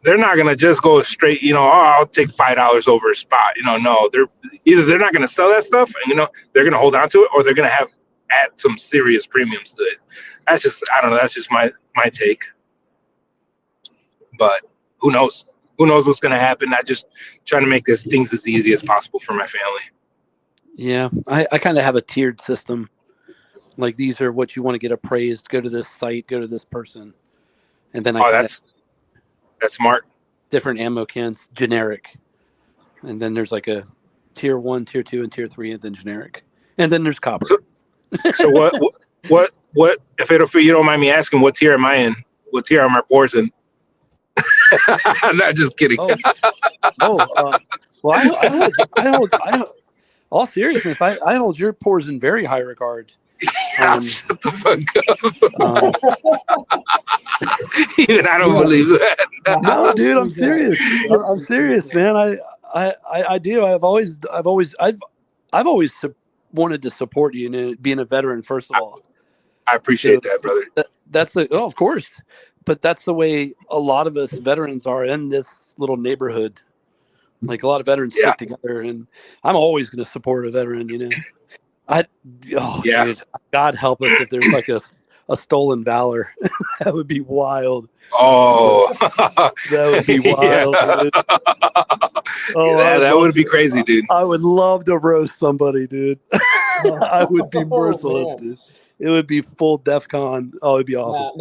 [SPEAKER 4] They're not gonna just go straight, I'll take $5 over a spot. No, they're not gonna sell that stuff, and they're gonna hold on to it, or they're gonna add some serious premiums to it. That's just, I don't know. That's just my take. But who knows? Who knows what's gonna happen? I just trying to make things as easy as possible for my family.
[SPEAKER 3] Yeah, I kind of have a tiered system. Like, these are what you want to get appraised. Go to this site. Go to this person, and then
[SPEAKER 4] that's smart.
[SPEAKER 3] Different ammo cans, generic. And then there's like a tier 1, tier 2, and tier 3, and then generic. And then there's copper.
[SPEAKER 4] So what, if you don't mind me asking, what tier am I in? What tier am I pours in? I'm not just kidding.
[SPEAKER 3] Well, I hold all seriousness, I hold your pours in very high regard.
[SPEAKER 4] Shut the fuck up. Even I don't believe that.
[SPEAKER 3] No, dude, I'm serious. I'm serious, man. I do. I've always wanted to support you, and being a veteran, first of all.
[SPEAKER 4] I appreciate that, brother.
[SPEAKER 3] Of course, but that's the way a lot of us veterans are in this little neighborhood. Like, a lot of veterans stick together, and I'm always going to support a veteran. Dude, God help us if there's like a stolen valor. That would be wild.
[SPEAKER 4] Oh,
[SPEAKER 3] that would be wild. Dude.
[SPEAKER 4] That would be crazy, dude.
[SPEAKER 3] I would love to roast somebody, dude. I would be merciless, dude. It would be full DEFCON. Oh, it'd be awesome.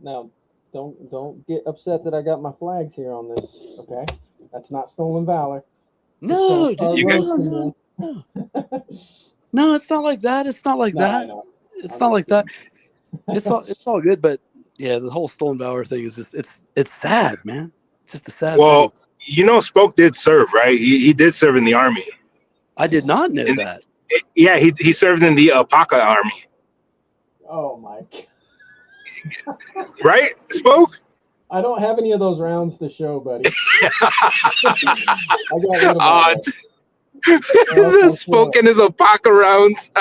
[SPEAKER 1] No, don't get upset that I got my flags here on this. Okay, that's not stolen valor.
[SPEAKER 3] No, dude. No, it's not like that. It's not like that. It's not like that. It's all good, but yeah, the whole stolen valor thing is just it's sad, man. It's just a sad thing.
[SPEAKER 4] Spoke did serve, right? He did serve in the Army.
[SPEAKER 3] I did not know that.
[SPEAKER 4] Yeah, he served in the Alpaca Army.
[SPEAKER 1] Oh my God.
[SPEAKER 4] Right, Spoke?
[SPEAKER 1] I don't have any of those rounds to show, buddy. I got rid of
[SPEAKER 4] the Spokane is Alpaca rounds.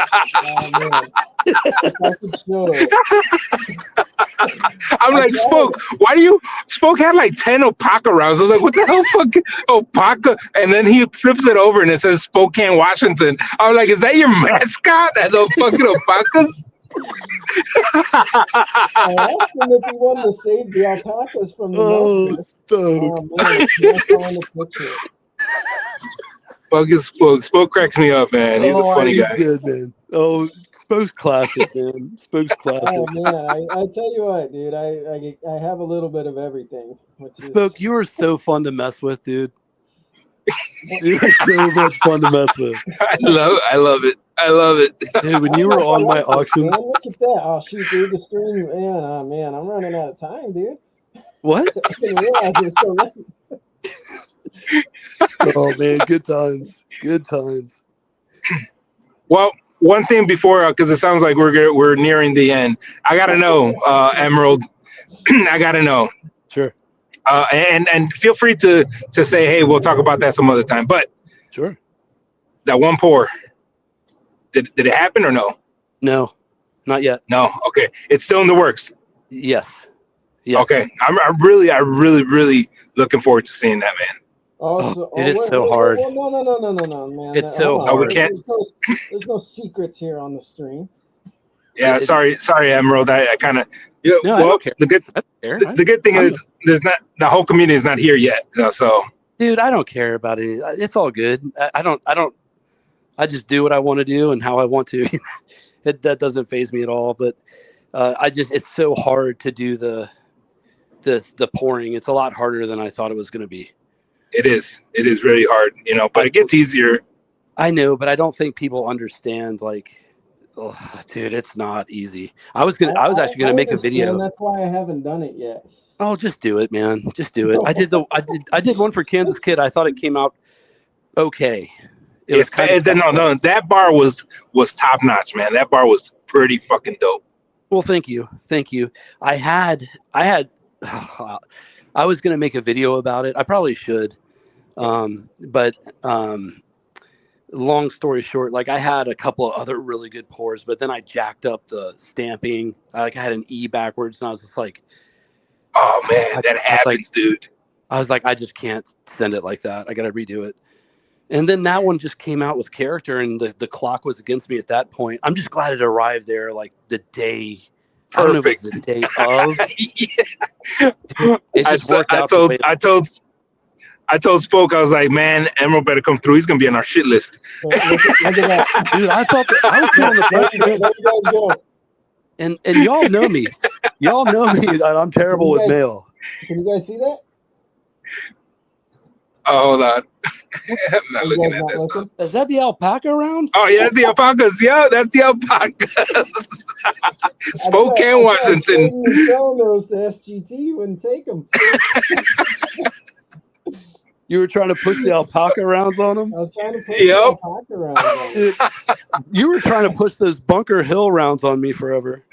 [SPEAKER 4] I'm like, Spoke, why do you? Spoke had like 10 Alpaca rounds. I was like, what the hell, fucking Alpaca? And then he flips it over and it says Spokane, Washington. I was like, is that your mascot? That the fucking Alpacas?
[SPEAKER 1] I asked him if he wanted to save the alpacas from the milk. Oh man, I can't find a picture.
[SPEAKER 4] Spoke cracks me up, man. He's a funny
[SPEAKER 3] he's
[SPEAKER 4] guy.
[SPEAKER 3] good, man. Oh, Spoke's classic, man. Spoke's classic.
[SPEAKER 1] Oh man, I tell you what, dude, I have a little bit of everything. Which is...
[SPEAKER 3] Spoke, you are so fun to mess with, dude. You're so much fun to mess with.
[SPEAKER 4] I love it. I love it.
[SPEAKER 3] Dude, when you were on my auction,
[SPEAKER 1] man, look at that. Oh shoot, dude, the stream, man. Oh man, I'm running out of time, dude.
[SPEAKER 3] what?
[SPEAKER 1] I didn't realize it was so late.
[SPEAKER 3] Oh man, good times. Good times.
[SPEAKER 4] Well, one thing before, because it sounds like we're nearing the end. I gotta know, Emerald. I gotta know.
[SPEAKER 3] Sure.
[SPEAKER 4] And feel free to say, hey, we'll talk about that some other time. But
[SPEAKER 3] Sure.
[SPEAKER 4] that one pour, did it happen or no?
[SPEAKER 3] No, not yet.
[SPEAKER 4] No. Okay, it's still in the works.
[SPEAKER 3] Yes. Yes.
[SPEAKER 4] Okay, I'm really looking forward to seeing that, man.
[SPEAKER 3] It is so hard.
[SPEAKER 1] No, man.
[SPEAKER 3] It's so
[SPEAKER 1] Hold on.
[SPEAKER 3] hard.
[SPEAKER 4] We can't.
[SPEAKER 1] There's no secrets here on the stream.
[SPEAKER 4] Yeah, sorry, Emerald. I kind of. Yeah,
[SPEAKER 3] No, I
[SPEAKER 4] well,
[SPEAKER 3] don't care.
[SPEAKER 4] the good thing is there's not the whole community is not here yet. So.
[SPEAKER 3] Dude, I don't care about it. It's all good. I just do what I want to do and how I want to. That doesn't faze me at all. But it's so hard to do the pouring. It's a lot harder than I thought it was going to be.
[SPEAKER 4] It is really hard, but it gets easier.
[SPEAKER 3] I know, but I don't think people understand. Like, oh, dude, it's not easy. I was actually gonna make a video.
[SPEAKER 1] That's why I haven't done it yet.
[SPEAKER 3] Oh, just do it, man. Just do it. I did one for Kansas Kid. I thought it came out okay. It was
[SPEAKER 4] no, that bar was top notch, man. That bar was pretty fucking dope.
[SPEAKER 3] Well, thank you. I was gonna make a video about it. I probably should. But long story short, like I had a couple of other really good pours, but then I jacked up the stamping. I had an E backwards, and I was just like,
[SPEAKER 4] "Oh man, that happens, dude."
[SPEAKER 3] I was like, I just can't send it like that. I got to redo it. And then that one just came out with character, and the clock was against me at that point. I'm just glad it arrived there, like the day.
[SPEAKER 4] Perfect.
[SPEAKER 3] I don't know if it was the day of.
[SPEAKER 4] Yeah.
[SPEAKER 3] It just worked out.
[SPEAKER 4] I told Spoke, I was like, man, Emerald better come through. He's gonna be on our shit list.
[SPEAKER 1] Look at that.
[SPEAKER 3] Dude, I thought I was doing the first. And y'all know me. Y'all know me that I'm terrible with mail.
[SPEAKER 1] Can you guys see that?
[SPEAKER 4] Oh, hold on. I'm not looking at that stuff.
[SPEAKER 3] Is that the alpaca round?
[SPEAKER 4] Oh, yeah, that's the alpacas. Yeah, that's the alpacas. Spokane, Washington.
[SPEAKER 1] Selling those to SGT, you wouldn't take them.
[SPEAKER 3] You were trying to push the alpaca rounds on them?
[SPEAKER 1] I was trying to push the alpaca rounds on them.
[SPEAKER 3] You were trying to push those Bunker Hill rounds on me forever.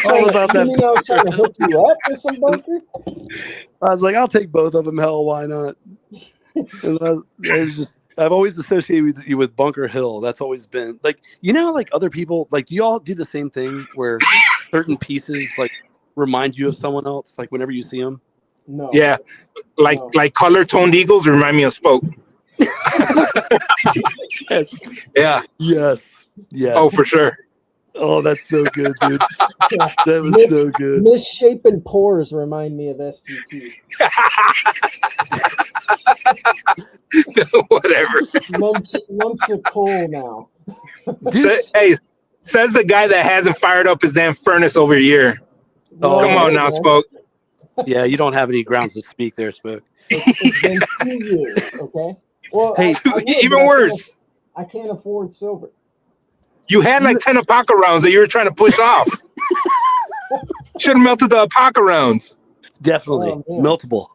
[SPEAKER 1] All about that. I was trying to hook you up with some bunker?
[SPEAKER 3] I was like, I'll take both of them. Hell, why not? And I've always associated you with Bunker Hill. That's always been like, like other people, like, do you all do the same thing where certain pieces like remind you of someone else? Like whenever you see them?
[SPEAKER 1] No.
[SPEAKER 4] Yeah, like color toned eagles remind me of Spoke.
[SPEAKER 3] Yes.
[SPEAKER 4] Yeah.
[SPEAKER 3] Yes.
[SPEAKER 4] Oh, for sure.
[SPEAKER 3] Oh, that's so good, dude. That was so good.
[SPEAKER 1] Misshapen pores remind me of SGT.
[SPEAKER 4] Whatever.
[SPEAKER 1] Lumps of coal now.
[SPEAKER 4] Says the guy that hasn't fired up his damn furnace over a year.
[SPEAKER 3] Oh,
[SPEAKER 4] come on now, Spoke.
[SPEAKER 3] Yeah, you don't have any grounds to speak there, Spoke.
[SPEAKER 1] It's been 2 years, okay? Well,
[SPEAKER 3] hey,
[SPEAKER 4] even worse.
[SPEAKER 1] I can't afford silver.
[SPEAKER 4] You had like 10 alpaca rounds that you were trying to push off. Should have melted the alpaca rounds.
[SPEAKER 3] Definitely. Meltable.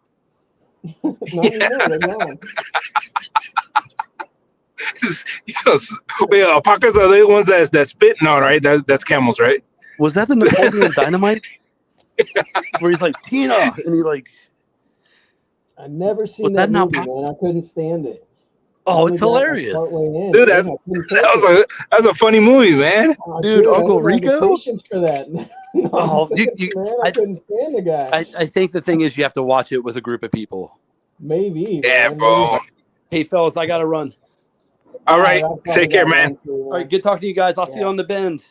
[SPEAKER 4] Alpacas are the ones that spit? No, right? That's camels, right?
[SPEAKER 3] Was that the Napoleon Dynamite? Where he's like, Tina, and he like...
[SPEAKER 1] I've never seen that movie, man. I couldn't stand it.
[SPEAKER 3] Oh, it's hilarious.
[SPEAKER 4] Dude, that was a funny movie, man.
[SPEAKER 1] Oh,
[SPEAKER 3] dude, Uncle Rico?
[SPEAKER 1] Patience for that.
[SPEAKER 3] Man,
[SPEAKER 1] I couldn't stand the guy.
[SPEAKER 3] I think the thing is you have to watch it with a group of people.
[SPEAKER 1] Maybe.
[SPEAKER 4] Yeah,
[SPEAKER 1] man.
[SPEAKER 4] bro.
[SPEAKER 3] Hey, fellas, I got to run.
[SPEAKER 4] All right. Take care, man.
[SPEAKER 3] All right, good talking to you guys. I'll see you on the bend.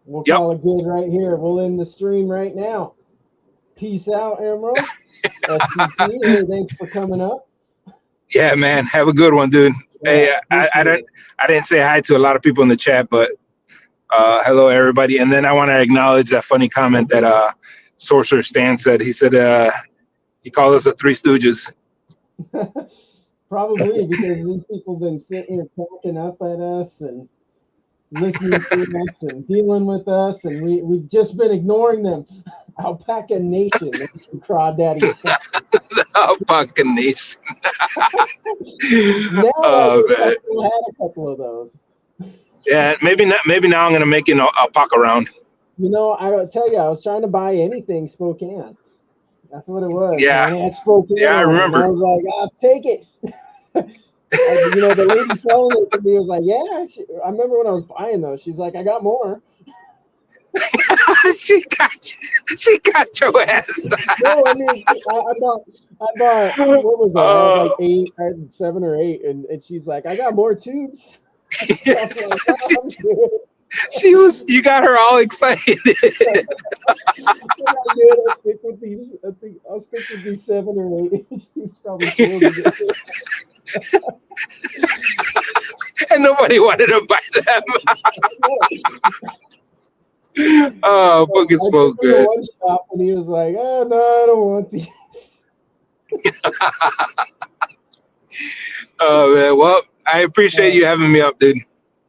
[SPEAKER 1] We'll
[SPEAKER 4] Yep.
[SPEAKER 1] call it good right here. We'll end the stream right now. Peace out, Emerald. SPT, hey, thanks for coming up.
[SPEAKER 4] Yeah, man. Have a good one, dude.
[SPEAKER 1] Yeah,
[SPEAKER 4] Hey, I didn't say hi to a lot of people in the chat, but hello everybody. And then I want to acknowledge that funny comment that Sorcerer Stan said. He said he called us the Three Stooges.
[SPEAKER 1] Probably because these people have been sitting here talking up at us and listening to us and dealing with us, and we've just been ignoring them. Alpaca Nation, crawdaddy stuff.
[SPEAKER 4] Alpaca Nation.
[SPEAKER 1] Now I
[SPEAKER 4] Oh,
[SPEAKER 1] wish I
[SPEAKER 4] man.
[SPEAKER 1] still had a couple of those.
[SPEAKER 4] Yeah, maybe not. Maybe now I'm gonna make an alpaca round.
[SPEAKER 1] You know, I tell you, I was trying to buy anything Spokane. That's what it was.
[SPEAKER 4] Yeah.
[SPEAKER 1] Man. It Spokane.
[SPEAKER 4] Yeah, I remember.
[SPEAKER 1] And I was like, I'll take it. You know, the lady selling it to me was like, yeah. I remember when I was buying those. She's like, I got more.
[SPEAKER 4] she got your ass.
[SPEAKER 1] No, I mean, I bought, what was that? I had like 8, I had 7 or 8, and she's like, I got more tubes. So I'm like, oh, I'm good.
[SPEAKER 4] You got her all excited.
[SPEAKER 1] I'll stick with these. I'll stick with these 7 or 8. She was probably thrilled with it.
[SPEAKER 4] And nobody wanted to buy them. Oh, fucking Spoke good.
[SPEAKER 1] One shop and he was like, oh no, I don't want these.
[SPEAKER 4] Oh man, well, I appreciate you having me up, dude.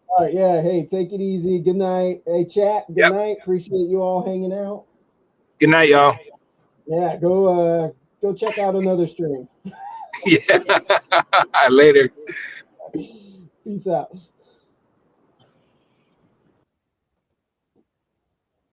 [SPEAKER 1] All right, yeah. Hey, take it easy. Good night. Hey, chat. Good night. Appreciate you all hanging out.
[SPEAKER 4] Good night, y'all.
[SPEAKER 1] Yeah, go check out another stream.
[SPEAKER 4] Yeah. Later.
[SPEAKER 1] Peace out.